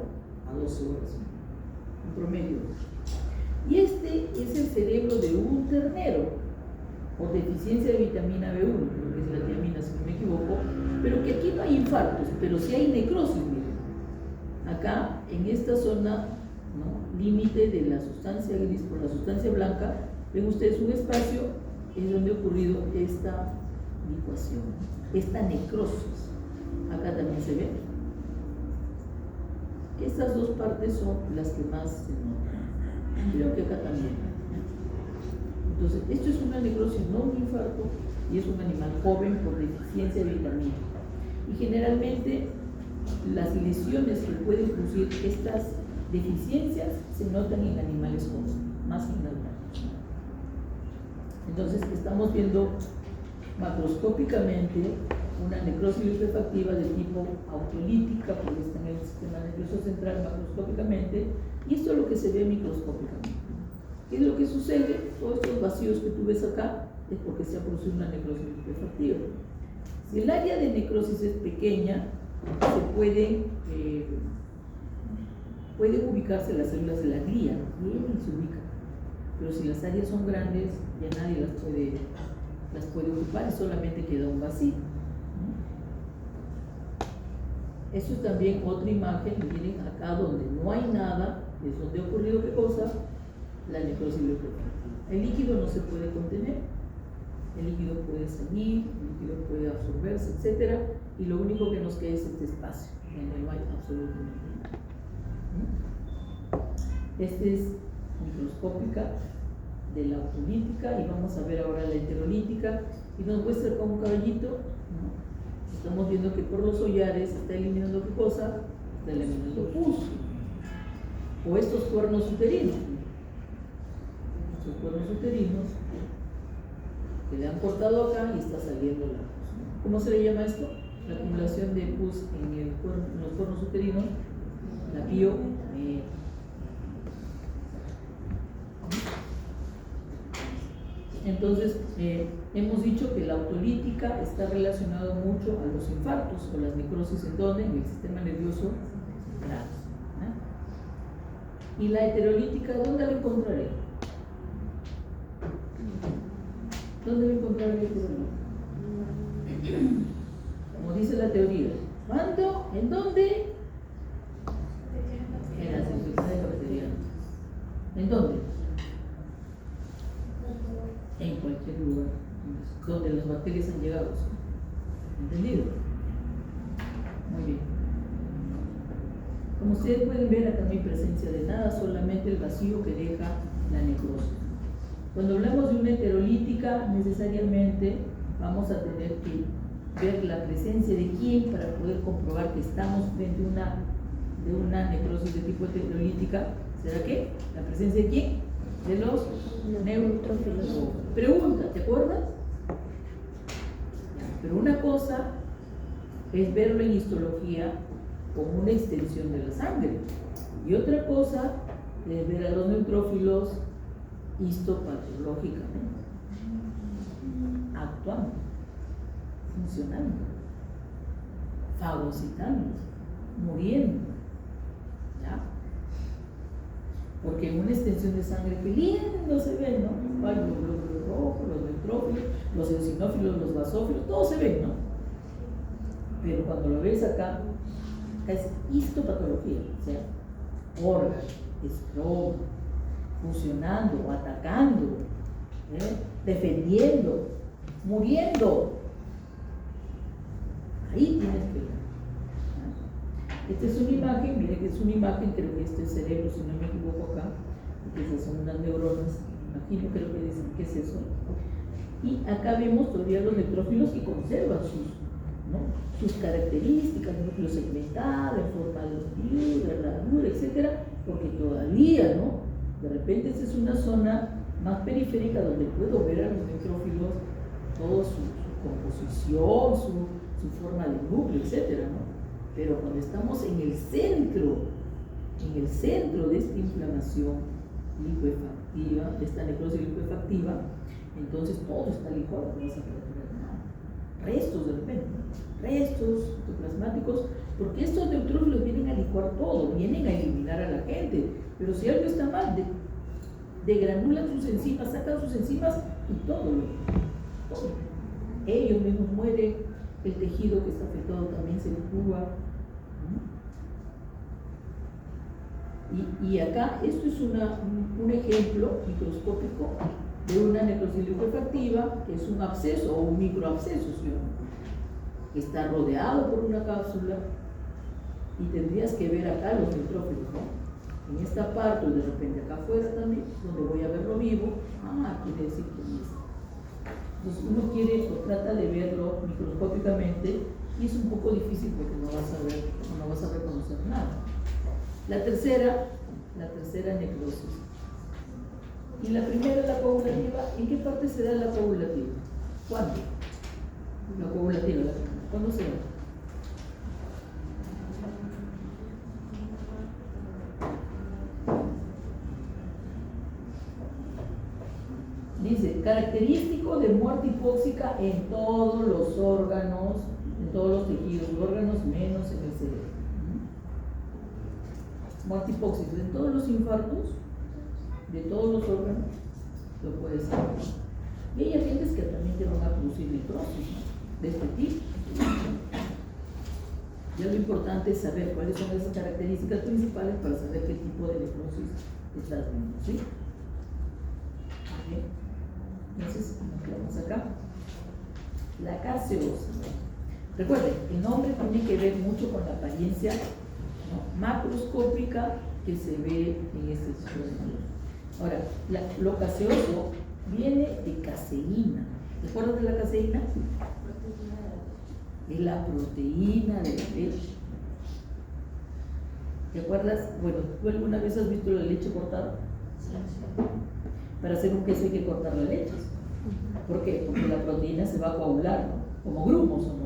a 12 horas, en promedio. Y este es el cerebro de un ternero, por deficiencia de vitamina B1, creo que es la tiamina si no me equivoco, pero que aquí no hay infartos, pero sí hay necrosis, miren. Acá, en esta zona ¿no? Límite de la sustancia gris por la sustancia blanca, ven ustedes un espacio, es donde ha ocurrido esta licuación, esta necrosis. Acá también se ve. Estas dos partes son las que más se notan. Creo que acá también. Entonces, esto es una necrosis, no un infarto, y es un animal joven por deficiencia de vitamina. Y generalmente las lesiones que pueden producir estas deficiencias se notan en animales jóvenes, más que en los humanos. Entonces, estamos viendo macroscópicamente una necrosis liquefactiva de tipo autolítica, porque está en el sistema nervioso central macroscópicamente, y esto es lo que se ve microscópicamente. ¿Qué es lo que sucede? Todos estos vacíos que tú ves acá es porque se ha producido una necrosis liquefactiva. Si el área de necrosis es pequeña, se pueden ubicarse las células de la glía, y se ubican. Pero si las áreas son grandes, ya nadie las puede ocupar y solamente queda un vacío. Eso es también otra imagen, miren acá donde no hay nada, es donde ha ocurrido ¿qué cosa? La necrosis liquefactiva. El líquido no se puede contener, el líquido puede salir, el líquido puede absorberse, etc. Y lo único que nos queda es este espacio, donde no hay absolutamente nada. Este es microscópica de la autolítica, y vamos a ver ahora la heterolítica, y nos muestra como un caballito, ¿no? Estamos viendo que por los hollares está eliminando ¿qué cosa? Está eliminando pus, o estos cuernos uterinos. Estos cuernos uterinos que le han cortado acá y está saliendo la pus. ¿Cómo se le llama esto? La acumulación de pus en los cuernos uterinos, la piometría. Entonces, hemos dicho que la autolítica está relacionada mucho a los infartos o las necrosis, ¿en dónde? En el sistema nervioso central. ¿Y la heterolítica dónde la encontraré? ¿Dónde la encontraré la heterolítica? Como dice la teoría, ¿cuándo? ¿En dónde? En las infecciones bacterianas. ¿En dónde? En cualquier lugar donde las bacterias han llegado. ¿Entendido? Muy bien. Como ustedes pueden ver, acá no hay presencia de nada, solamente el vacío que deja la necrosis. Cuando hablamos de una heterolítica, necesariamente vamos a tener que ver la presencia de quién para poder comprobar que estamos frente a una necrosis de tipo heterolítica. ¿Será qué? ¿La presencia de quién? De los neutrófilos. Pregunta, ¿te acuerdas? Pero una cosa es verlo en histología como una extensión de la sangre, y otra cosa es ver a los neutrófilos histopatológicamente, actuando, funcionando, fagocitando, muriendo, ¿ya? Porque en una extensión de sangre que lindo se ve, ¿no? Hay los glóbulos rojos, los neutrófilos, los eosinófilos, los basófilos, todo se ve, ¿no? Pero cuando lo ves acá es histopatología, o sea, órgano, estroma, funcionando, atacando, defendiendo, muriendo. Ahí tienes que ver. Esta es una imagen, mire que es una imagen, creo que este es cerebro, si no me equivoco acá, porque esas son unas neuronas, imagino, creo que dicen que es eso. Y acá vemos todavía los neutrófilos que conservan sus características, núcleo segmentado, en forma de herradura, etc. Porque todavía, ¿no? De repente esta es una zona más periférica donde puedo ver a los neutrófilos, toda su composición, su forma de núcleo, etc., ¿no? Pero cuando estamos en el centro de esta inflamación liquefactiva, de esta necrosis liquefactiva, entonces todo está licuado, no vas a poder ver nada. Restos de repente, restos citoplasmáticos, porque estos neutrófilos vienen a licuar todo, vienen a eliminar a la gente, pero si algo está mal, degranulan sus enzimas, sacan sus enzimas y todo. Ellos mismos mueren, el tejido que está afectado también se licúa. Y acá, esto es un ejemplo microscópico de una necrosis liquefactiva, que es un absceso o un microabsceso, ¿sí? Está rodeado por una cápsula y tendrías que ver acá los neutrófilos, ¿no? En esta parte, o de repente acá afuera también, donde voy a verlo vivo, quiere decir que es. Entonces uno quiere o trata de verlo microscópicamente y es un poco difícil porque no vas a reconocer nada. La tercera necrosis. Y la primera, la coagulativa. ¿En qué parte se da la coagulativa? ¿Cuándo? La coagulativa, ¿cuándo se da? Dice, característico de muerte hipóxica en todos los órganos, en todos los tejidos, órganos menos en el cerebro. Muerte hipóxica en todos los infartos, de todos los órganos, lo puedes saber. Y hay agentes que también te van a producir necrosis, ¿no? De este tipo. Ya lo importante es saber cuáles son esas características principales para saber qué tipo de necrosis estás viendo, ¿sí? Bien. Entonces, nos quedamos acá. La caseosa. Recuerden, el nombre tiene que ver mucho con la apariencia, ¿no?, macroscópica que se ve en este sistema. Ahora, lo caseoso viene de caseína. ¿Te acuerdas de la caseína? Es la proteína de la leche. ¿Te acuerdas? Bueno, ¿tú alguna vez has visto la leche cortada? Para hacer un queso hay que cortar la leche. ¿Por qué? Porque la proteína se va a coagular, ¿no? Como grumos, ¿o no?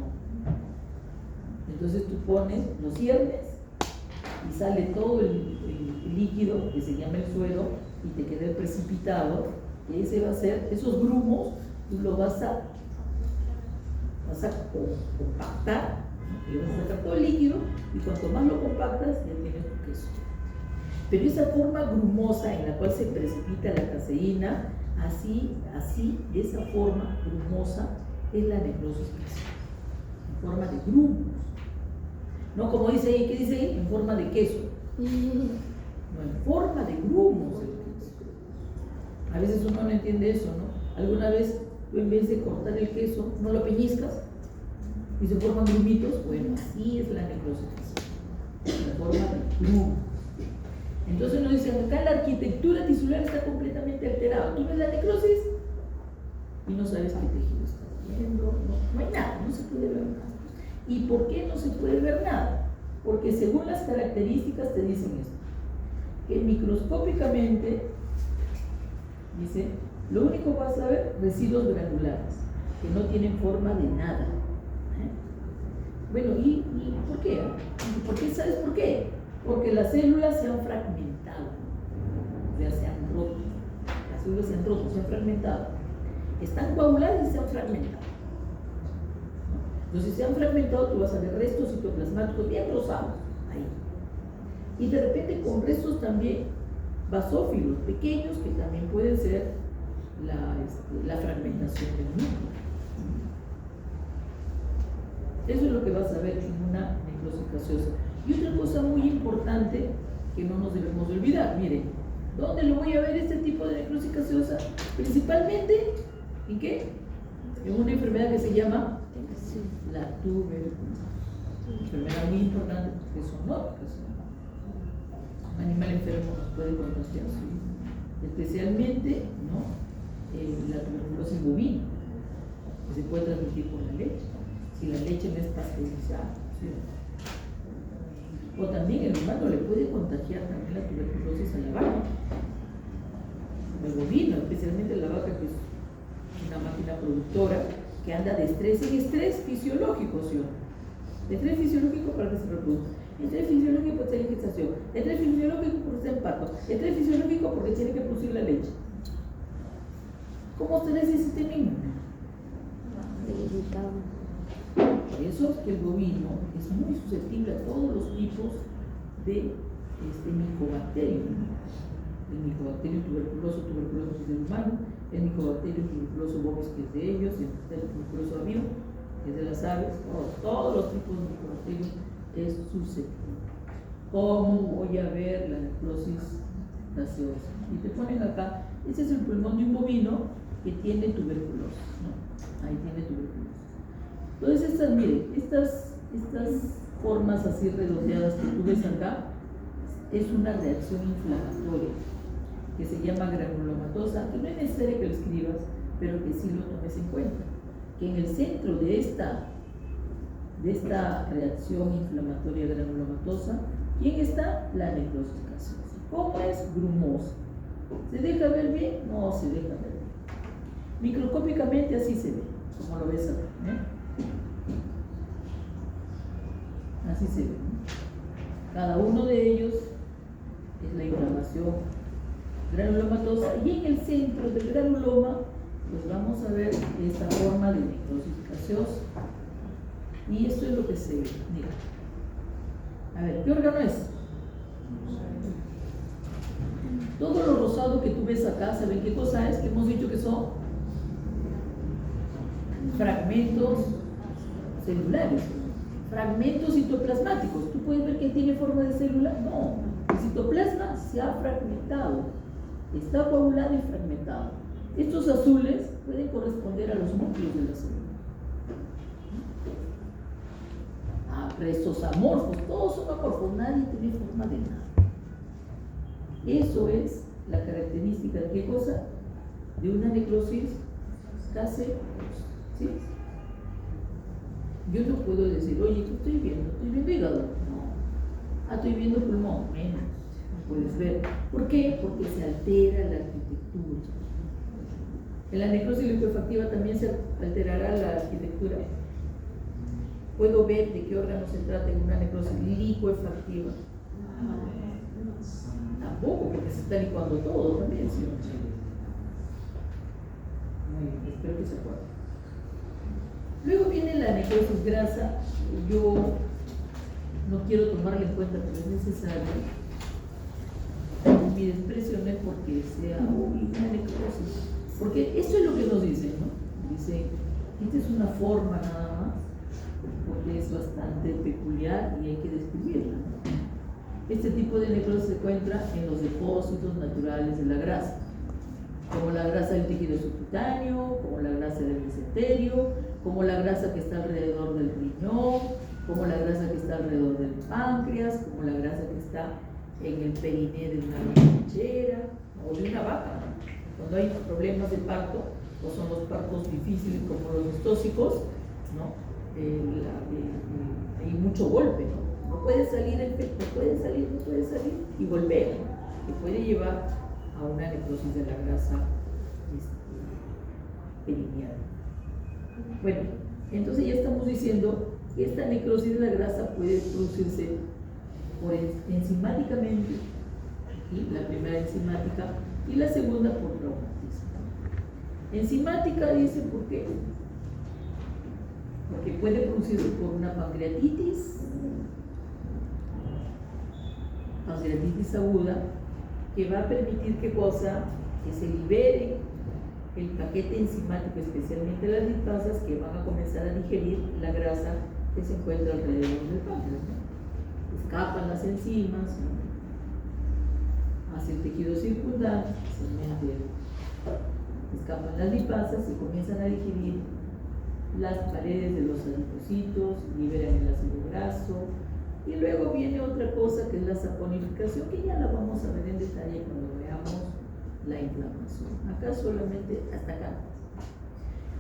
Entonces tú pones, lo ciernes y sale todo el líquido que se llama el suero y te queda el precipitado, y ese va a ser, esos grumos, tú lo vas a compactar, ¿no? Le vas a sacar todo el líquido y cuanto más lo compactas, ya tienes tu queso. Pero esa forma grumosa en la cual se precipita la caseína, así, de esa forma grumosa, es la necrosis queso, en forma de grumos. No como dice ahí, ¿qué dice ahí? En forma de queso. No, en forma de grumos. A veces uno no entiende eso, ¿no? Alguna vez tú en vez de cortar el queso, no lo pellizcas y se forman grumitos. Bueno, así es la necrosis queso, en forma de grumos. Entonces nos dicen, acá la arquitectura tisular está completamente alterada. Tú ves la necrosis y no sabes qué tejido está viendo, no hay nada, no se puede ver nada. ¿Y por qué no se puede ver nada? Porque según las características te dicen esto, que microscópicamente, dice, lo único que vas a ver, residuos granulares, que no tienen forma de nada. Bueno, ¿y por qué? ¿Por qué? ¿Sabes por qué? Porque las células se han fragmentado, o sea, se han roto. Las células se han roto, se han fragmentado. Están coaguladas y se han fragmentado. Entonces, si se han fragmentado, tú vas a ver restos citoplasmáticos bien rosados ahí. Y de repente con restos también basófilos pequeños que también pueden ser la fragmentación del núcleo. Eso es lo que vas a ver en una necrosis gaseosa. Y otra cosa muy importante que no nos debemos de olvidar, miren, ¿dónde lo voy a ver este tipo de necrosis gaseosa? Principalmente, ¿en qué? En una enfermedad que se llama la tuberculosis. Enfermedad muy importante porque son zoonóticas. Un animal enfermo nos puede contagiar, ¿sí? Especialmente, ¿no?, la tuberculosis bovina, que se puede transmitir por la leche, si la leche no es pasteurizada, ¿sí? O también el humano le puede contagiar también la tuberculosis a la vaca, el bovino, especialmente la vaca, que es una máquina productora que anda de estrés en estrés fisiológico, ¿sí? De estrés fisiológico para que se reproduzca, estrés fisiológico por la gestación, estrés fisiológico por el parto, estrés fisiológico porque tiene que producir la leche. ¿Cómo estará ese sistema inmune? Debilitado. Por eso es que el bovino es muy susceptible a todos los tipos de micobacterios, ¿no? El micobacterio tuberculoso es del humano, el micobacterio tuberculoso bovis, que es de ellos, el tuberculoso avión, que es de las aves, todos los tipos de micobacterios es susceptible. ¿Cómo voy a ver la necrosis gaseosa? Y te ponen acá, ese es el pulmón de un bovino que tiene tuberculosis, ¿no? Ahí tiene tuberculosis. Entonces estas, miren, estas formas así redondeadas que tú ves acá, es una reacción inflamatoria que se llama granulomatosa, que no es necesario que lo escribas, pero que sí lo tomes en cuenta. Que en el centro de esta reacción inflamatoria granulomatosa, ¿quién está? La necrosis gaseosa. ¿Cómo es? Grumosa. ¿Se deja ver bien? No se deja ver bien. Microscópicamente así se ve, como lo ves acá, así se ve, ¿no? Cada uno de ellos es la inflamación granulomatosa, y en el centro del granuloma pues vamos a ver esta forma de necrosis gaseosa, y esto es lo que se ve. Mira, a ver, ¿qué órgano es? Todo lo rosado que tú ves acá, ¿saben qué cosa es? Que hemos dicho que son fragmentos celulares, fragmentos citoplasmáticos. ¿Tú puedes ver que tiene forma de célula? No, el citoplasma se ha fragmentado, está coagulado y fragmentado. Estos azules pueden corresponder a los núcleos de la célula. Restos amorfos, todos son amorfos, nadie tiene forma de nada. Eso es la característica de qué cosa? De una necrosis gaseosa, ¿sí? Yo no puedo decir, oye, ¿qué estoy viendo hígado. No. Estoy viendo pulmón, menos. No puedes ver. ¿Por qué? Porque se altera la arquitectura. En la necrosis licuefactiva también se alterará la arquitectura. Puedo ver de qué órgano se trata en una necrosis licuefactiva. Tampoco, porque se está licuando todo también, ¿sí? Muy bien, espero que se acuerden. Luego viene la necrosis grasa. Yo no quiero tomarla en cuenta, pero es necesario. Mi desprecio no es porque sea una necrosis, porque esto es lo que nos dicen, ¿no? Dicen, esta es una forma nada más, porque es bastante peculiar y hay que describirla, ¿no? Este tipo de necrosis se encuentra en los depósitos naturales de la grasa, como la grasa del tejido subcutáneo, como la grasa del mesenterio, como la grasa que está alrededor del riñón, como la grasa que está alrededor del páncreas, como la grasa que está en el periné de una lechera o de una vaca. Cuando hay problemas de parto, o son los partos difíciles como los estóxicos, ¿no? Hay mucho golpe, ¿no? No puede salir el feto, no puede salir y volver, ¿no? Que puede llevar a una necrosis de la grasa perineal. Bueno, entonces ya estamos diciendo que esta necrosis de la grasa puede producirse enzimáticamente, y la primera enzimática, y la segunda por traumatismo. Enzimática dice por qué. Porque puede producirse por una pancreatitis aguda, que va a permitir ¿qué cosa? Que se libere el paquete enzimático, especialmente las lipasas, que van a comenzar a digerir la grasa que se encuentra alrededor del páncreas, ¿no? Escapan las enzimas, ¿no? Hacia el tejido circundante, especialmente escapan las lipasas y comienzan a digerir las paredes de los adipocitos, liberan el ácido graso, y luego viene otra cosa que es la saponificación, que ya la vamos a ver en detalle cuando veamos la inflamación. Acá solamente hasta acá.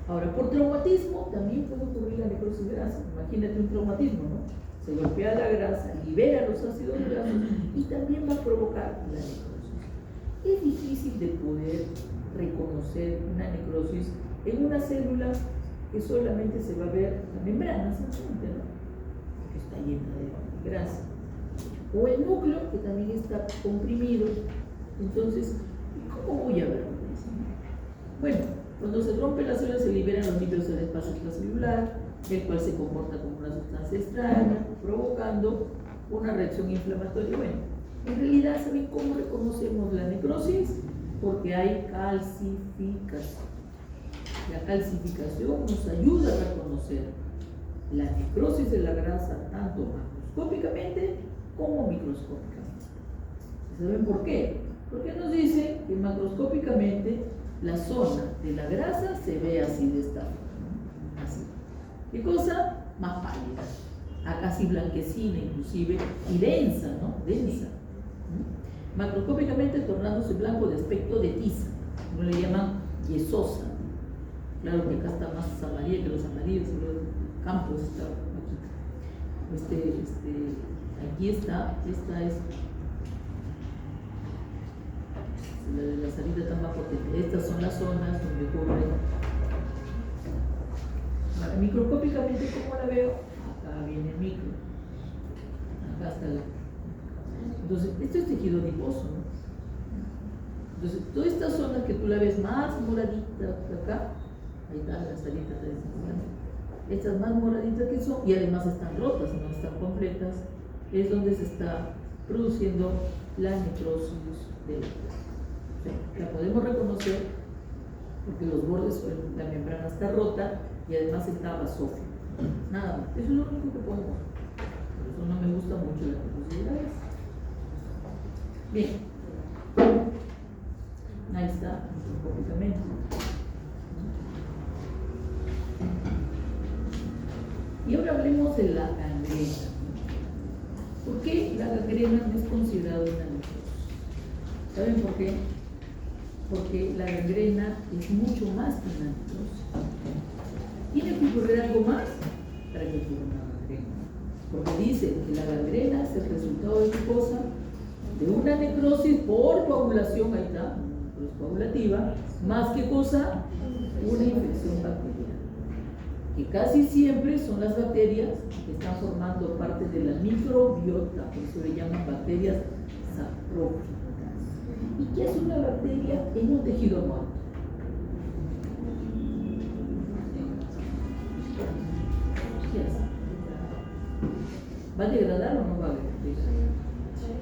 Ahora, por traumatismo también puede ocurrir la necrosis grasa. Imagínate un traumatismo, ¿no? Se golpea la grasa, libera los ácidos grasos y también va a provocar la necrosis. Es difícil de poder reconocer una necrosis en una célula que solamente se va a ver la membrana, simplemente, ¿no? Que está llena de grasa. O el núcleo, que también está comprimido. Entonces, ¿cómo voy a verlo? Bueno, cuando se rompe la célula se liberan los lípidos del espacio extracelular, el cual se comporta como una sustancia extraña, provocando una reacción inflamatoria. Bueno, en realidad, ¿saben cómo reconocemos la necrosis? Porque hay calcificación. La calcificación nos ayuda a reconocer la necrosis de la grasa tanto macroscópicamente como microscópicamente. ¿Saben por qué? Porque nos dice que macroscópicamente la zona de la grasa se ve así de esta forma, así. ¿Qué cosa? Más pálida, a casi blanquecina inclusive, y densa, ¿no? Densa. Macroscópicamente tornándose blanco de aspecto de tiza, no le llaman yesosa. Claro que acá está más amarilla que los amarillos, los campos está aquí. Aquí está, esta es la de la salida está más potente. Estas son las zonas donde cubre. Microscópicamente, ¿cómo la veo? Acá viene el micro. Acá está la. Entonces, esto es tejido adiposo, ¿no? Entonces, todas estas zonas que tú la ves más moraditas acá, ahí están las salitas de estas más moraditas que son, y además están rotas, no están completas, es donde se está produciendo la necrosis de la podemos reconocer porque los bordes, la membrana está rota y además está basófilo. Nada más, eso es lo único que podemos. Por eso no me gusta mucho la necrosis. Bien, ahí está, microscópicamente. Y ahora hablemos de la gangrena. ¿Por qué la gangrena no es considerada una necrosis? ¿Saben por qué? Porque la gangrena es mucho más que una necrosis. ¿Tiene que ocurrir algo más para que ocurra una gangrena? Porque dice que la gangrena es el resultado de qué cosa? De una necrosis por coagulación, ahí está, necrosis coagulativa, más que cosa, una infección bacteriana. Que casi siempre son las bacterias que están formando parte de la microbiota, por eso le llaman bacterias saprófitas. ¿Y qué es una bacteria en un tejido muerto? ¿Qué hace? ¿Va a degradar o no va a degradar?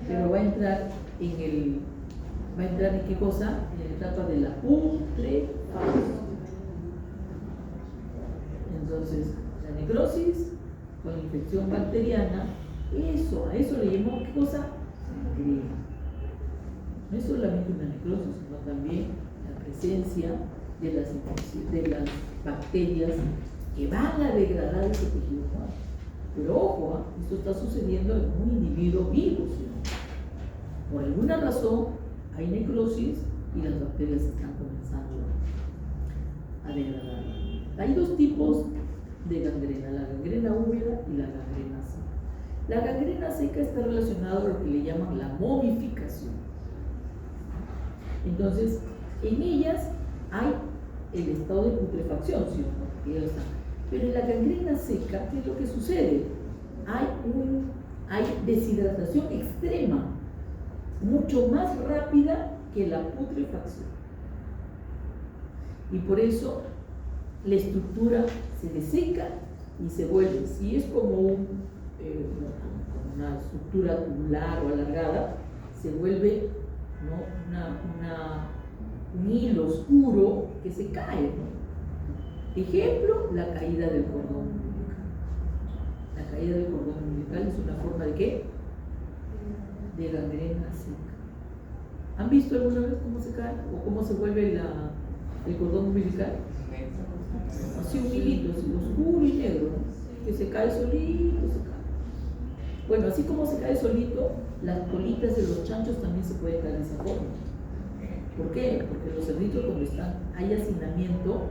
Pero va a entrar en qué cosa? En la etapa de la putrefacción. Entonces, la necrosis con infección bacteriana, a eso le llamamos ¿qué cosa? Gangrena. No es solamente una necrosis, sino también la presencia de las bacterias que van a degradar ese tejido muerto. Pero ojo, esto está sucediendo en un individuo vivo, ¿sí? Por alguna razón hay necrosis y las bacterias están comenzando a degradar. Hay dos tipos de gangrena, la gangrena húmeda y la gangrena seca. La gangrena seca está relacionada a lo que le llaman la momificación. Entonces, en ellas hay el estado de putrefacción, ¿sí o no? Pero en la gangrena seca, ¿qué es lo que sucede? Hay deshidratación extrema, mucho más rápida que la putrefacción. Y por eso la estructura se deseca y se vuelve, si es como una estructura tubular o alargada, se vuelve, ¿no? un hilo oscuro que se cae, ¿no? Ejemplo, la caída del cordón umbilical. La caída del cordón umbilical es una forma de ¿qué? De gangrena seca. ¿Han visto alguna vez cómo se cae o cómo se vuelve el cordón umbilical? Así un hilito, así oscuro y negro, ¿no? Que se cae solito, se cae. Bueno, así como se cae solito, las colitas de los chanchos también se pueden caer de esa forma. ¿Por qué? Porque los cerditos cuando hay hacinamiento,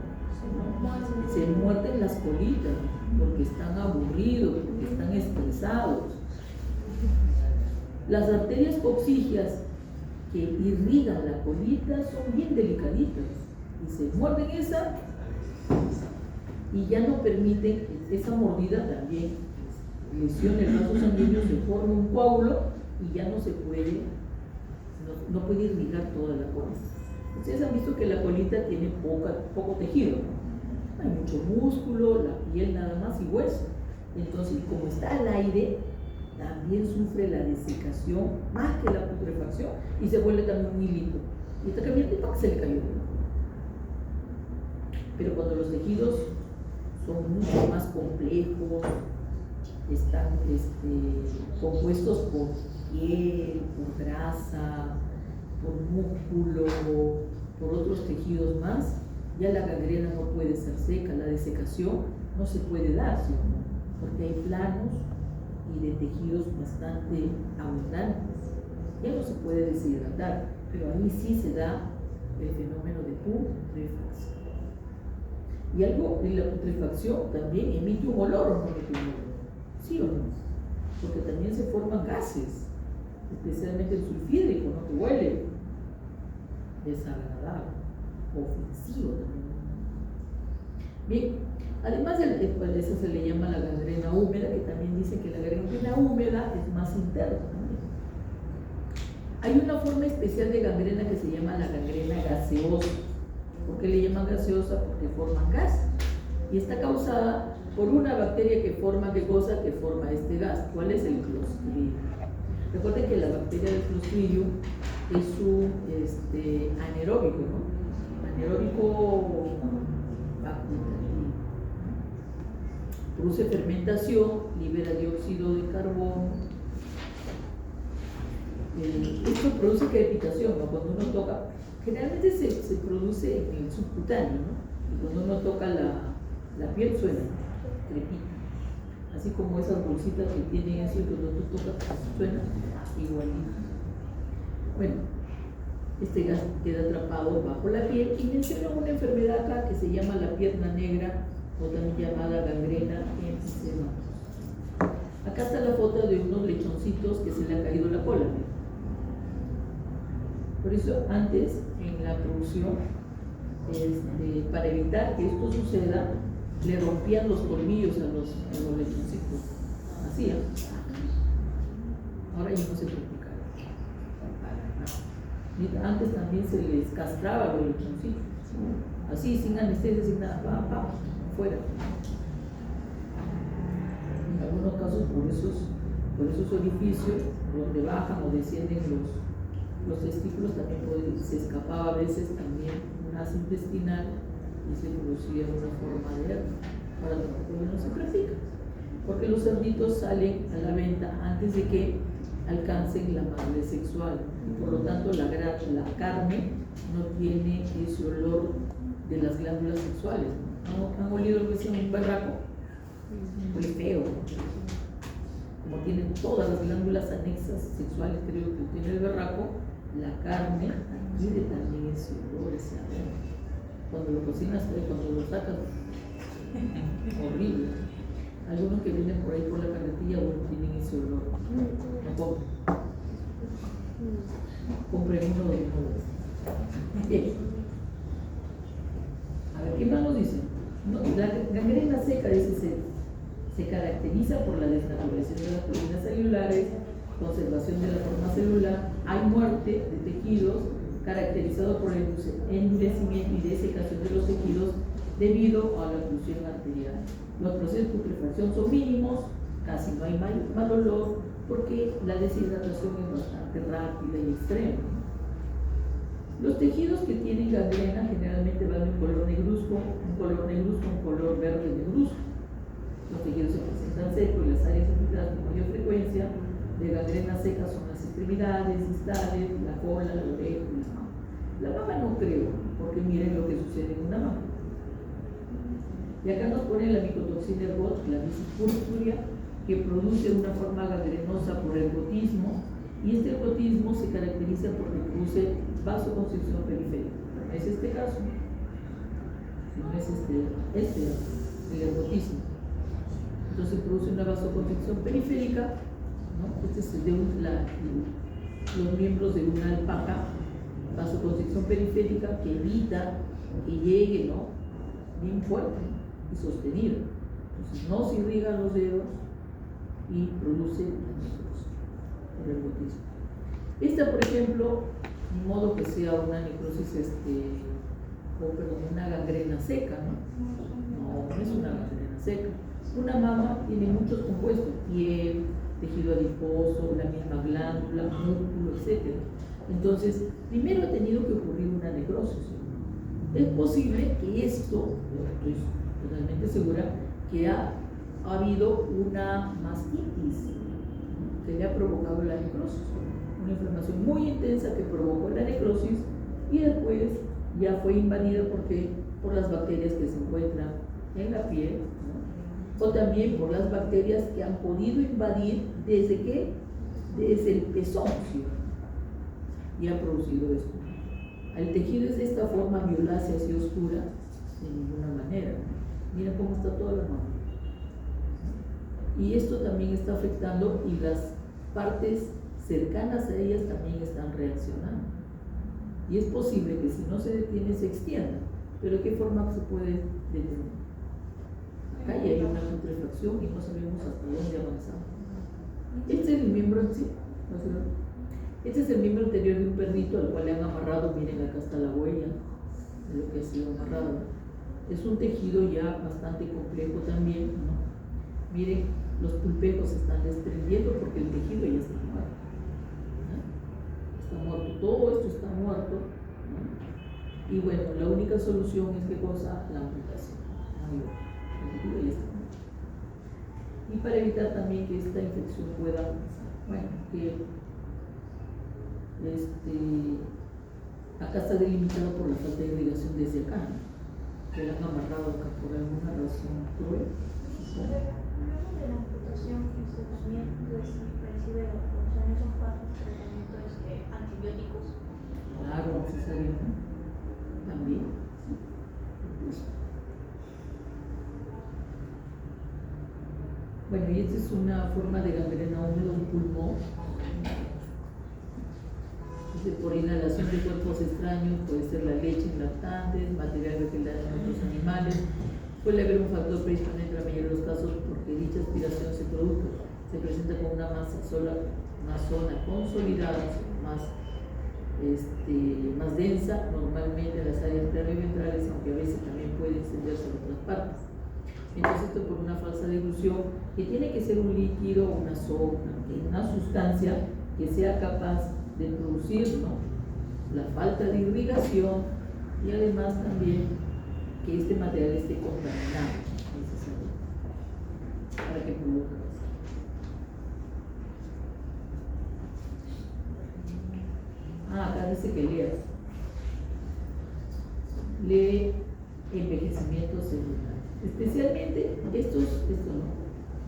se muerden las colitas porque están aburridos, porque están estresados. Las arterias coxígeas que irrigan la colita son bien delicaditas y se muerden esa y ya no permiten esa mordida también lesiona el vaso sanguíneo, se forma un coágulo y ya no se puede, no puede irrigar toda la colita. Ustedes han visto que la colita tiene poco tejido, ¿no? Hay mucho músculo, la piel nada más y hueso. Entonces, como está al aire, también sufre la desecación más que la putrefacción y se vuelve también un hilito. Y está cambiando y ¡pac! Se le cayó. Pero cuando los tejidos son mucho más complejos, están compuestos por piel, por grasa, por músculo, por otros tejidos más, ya la gangrena no puede ser seca, la desecación no se puede dar, ¿sí o no? Porque hay planos y de tejidos bastante abundantes. Ya no se puede deshidratar, pero ahí sí se da el fenómeno de putrefacción. Y la putrefacción también emite un olor, ¿o no emite un olor? ¿Sí o no? Porque también se forman gases, especialmente el sulfídrico, ¿no? Que huele desagradable, ofensivo también. Bien, además de eso se le llama la gangrena húmeda, que también dice que la gangrena húmeda es más interna también. Hay una forma especial de gangrena que se llama la gangrena gaseosa. ¿Por qué le llaman gaseosa? Porque forman gas. Y está causada por una bacteria que forma, ¿qué cosa? Que forma este gas. ¿Cuál es el Clostridium? Recuerden que la bacteria del Clostridium es un anaeróbico, ¿no? Anaeróbico facultativo. Produce fermentación, libera dióxido de carbono. Esto produce crepitación, ¿no? Cuando uno toca, generalmente se produce en el subcutáneo, ¿no? Y cuando uno toca la piel suena, crepita. Así como esas bolsitas que tienen eso y cuando tú tocas suena igualito. Bueno, este gas queda atrapado bajo la piel y menciona una enfermedad acá que se llama la pierna negra o también llamada gangrena emphysema. Acá está la foto de unos lechoncitos que se le ha caído la cola. Por eso antes en la producción, para evitar que esto suceda, le rompían los colmillos a los lechoncitos. Hacían. Ahora ya no se practica. Antes también se les castraba a los lechoncitos. Así, sin anestesia, sin nada, fuera. En algunos casos por esos orificios donde bajan o descienden los testículos también se escapaba a veces también un ácido intestinal y se producía una forma de hernia. Ahora no se practica, porque los cerditos salen a la venta antes de que alcancen la madurez sexual y por lo tanto la carne no tiene ese olor de las glándulas sexuales. ¿Han olido lo que se llama un berraco? Huele feo. Como tienen todas las glándulas anexas sexuales, creo que tiene el berraco, la carne adquiere también ese olor, ese aroma. Cuando lo cocinas, cuando lo sacas, horrible. Algunos que vienen por ahí por la carretilla, bueno, tienen ese olor. No compren. Compren uno de nuevo. Bien. A ver, ¿qué más nos dicen? No, la gangrena seca, dice, se caracteriza por la desnaturación de las proteínas celulares, conservación de la forma celular, hay muerte de tejidos caracterizado por el endurecimiento y desecación de los tejidos debido a la oclusión arterial. Los procesos de putrefacción son mínimos, casi no hay mal olor, porque la deshidratación es bastante rápida y extrema. Los tejidos que tienen gangrena generalmente van de un color negruzco, un color verde negruzco. Los tejidos se presentan secos y las áreas afectadas con mayor frecuencia de gangrena seca son las extremidades, distales, la cola, la oreja y la mama. La mama no creo, porque miren lo que sucede en una mama. Y acá nos ponen la micotoxina ergot, la bicipurpurea, que produce una forma gangrenosa por ergotismo, y este ergotismo se caracteriza porque produce vasoconstricción periférica. No es este caso, no es el ergotismo. Entonces produce una vasoconstricción periférica, ¿no? Este es los miembros de una alpaca, vasoconstricción periférica que evita que llegue, ¿no? Bien fuerte y sostenido. Entonces no se irrigan los dedos y produce el ergotismo. Esta, por ejemplo, de modo que sea una necrosis, una gangrena seca, ¿no? No es una gangrena seca. Una mama tiene muchos compuestos, piel, tejido adiposo, la misma glándula, músculo, etc. Entonces, primero ha tenido que ocurrir una necrosis. Es posible que esto, estoy totalmente segura, que ha ha habido una mastitis que le ha provocado la necrosis, una inflamación muy intensa que provocó la necrosis y después ya fue invadida por las bacterias que se encuentran en la piel, ¿no? O también por las bacterias que han podido invadir desde el pezón, ¿sí? Y ha producido esto. El tejido es de esta forma violácea y oscura, de ninguna manera. Mira cómo está toda la mano. Y esto también está afectando y las partes cercanas a ellas también están reaccionando. Y es posible que si no se detiene se extienda. Pero ¿de qué forma se puede detener? Acá ya hay una putrefacción y no sabemos hasta dónde avanzar. Este es el miembro en sí, ¿no es cierto? Este es el miembro anterior de un perrito al cual le han amarrado. Miren, acá está la huella de lo que ha sido amarrado. Es un tejido ya bastante complejo también, ¿no? Miren, los pulpejos se están desprendiendo porque el tejido ya está muerto, ¿no? Está muerto, todo esto está muerto, ¿no? Y bueno, la única solución es ¿qué cosa? La amputación. El tejido ya está muerto. Y para evitar también que esta infección pueda avanzar, bueno, que acá está delimitado por la falta de irrigación desde acá, ¿no? Que la han amarrado acá por alguna razón cruel. Luego de la amputación, también recibe en esos casos tratamientos antibióticos. Claro, necesariamente. También. Bueno, y esta es una forma de gangrena húmeda, un pulmón. Por inhalación de cuerpos extraños, puede ser la leche en lactantes, material vegetal en otros animales. Puede haber un factor predisponente en la mayoría de los casos porque dicha aspiración se presenta con una zona consolidada, más densa, normalmente en las áreas perioventrales, aunque a veces también puede extenderse a otras partes. Entonces esto por una falsa dilución, que tiene que ser un líquido, una sopa, una sustancia que sea capaz de producir, ¿no?, la falta de irrigación y además también que este material esté contaminado, necesario, para que produzca eso. Acá dice que leas. Lee envejecimiento celular. Especialmente estos no,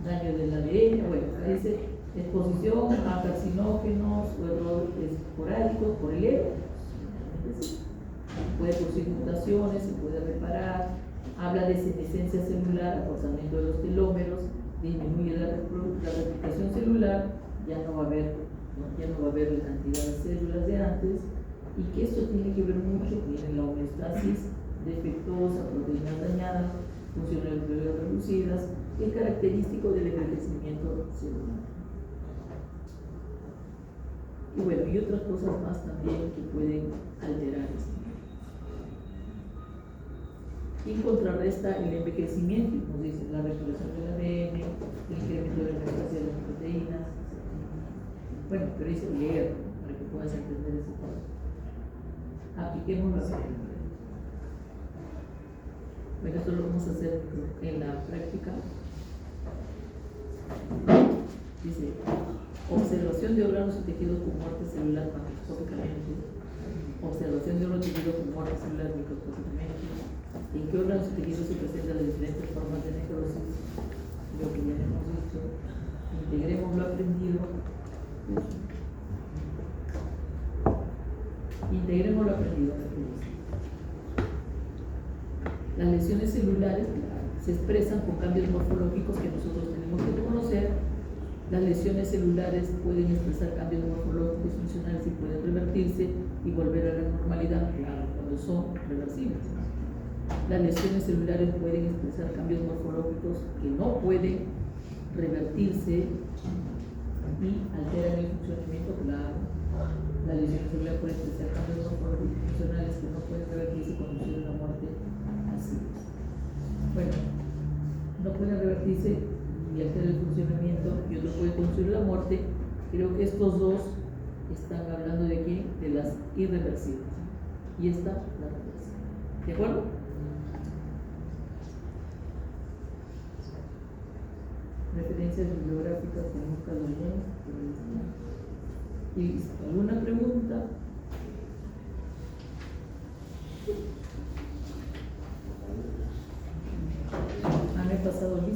daño del ADN, bueno, acá dice exposición a carcinógenos o errores esporádicos por el ego. Puede producir mutaciones, se puede reparar. Habla de senescencia celular, acortamiento de los telómeros, disminuye la replicación celular, ya no va a haber la cantidad de células de antes, y que esto tiene que ver mucho con la homeostasis defectuosa, proteínas dañadas, funciones reducidas, que es característico del envejecimiento celular. Y bueno, y otras cosas más también que pueden alterar esto. Y contrarresta el envejecimiento, como dice, la regulación del ADN, el incremento de la eficacia de las proteínas. Bueno, pero dice leer, para que puedas entender ese paso. Apliquemos la práctica. Bueno, esto lo vamos a hacer en la práctica. Dice, observación de órganos y tejidos con muerte celular macroscópicamente. Observación de órganos y tejidos con muerte celular microscópicamente. ¿En qué órganos y tejidos se presentan las diferentes formas de necrosis? Lo que ya hemos dicho. Integremos lo aprendido. Integremos lo aprendido. Las lesiones celulares se expresan con cambios morfológicos que nosotros tenemos que conocer. Las lesiones celulares pueden expresar cambios morfológicos funcionales y pueden revertirse y volver a la normalidad, claro, cuando son reversibles. Las lesiones celulares pueden expresar cambios morfológicos que no pueden revertirse y alteran el funcionamiento, claro. Las lesiones celulares pueden expresar cambios morfológicos funcionales que no pueden revertirse y conducir a la muerte. Así es. Bueno, no pueden revertirse y alterar el funcionamiento y otro puede conducir a la muerte. Creo que estos dos están hablando de qué? De las irreversibles. Y esta, la reversible. ¿De acuerdo? referencias bibliográficas que nunca lo leen, pero ahí está. ¿Y alguna pregunta? Han pasado listo.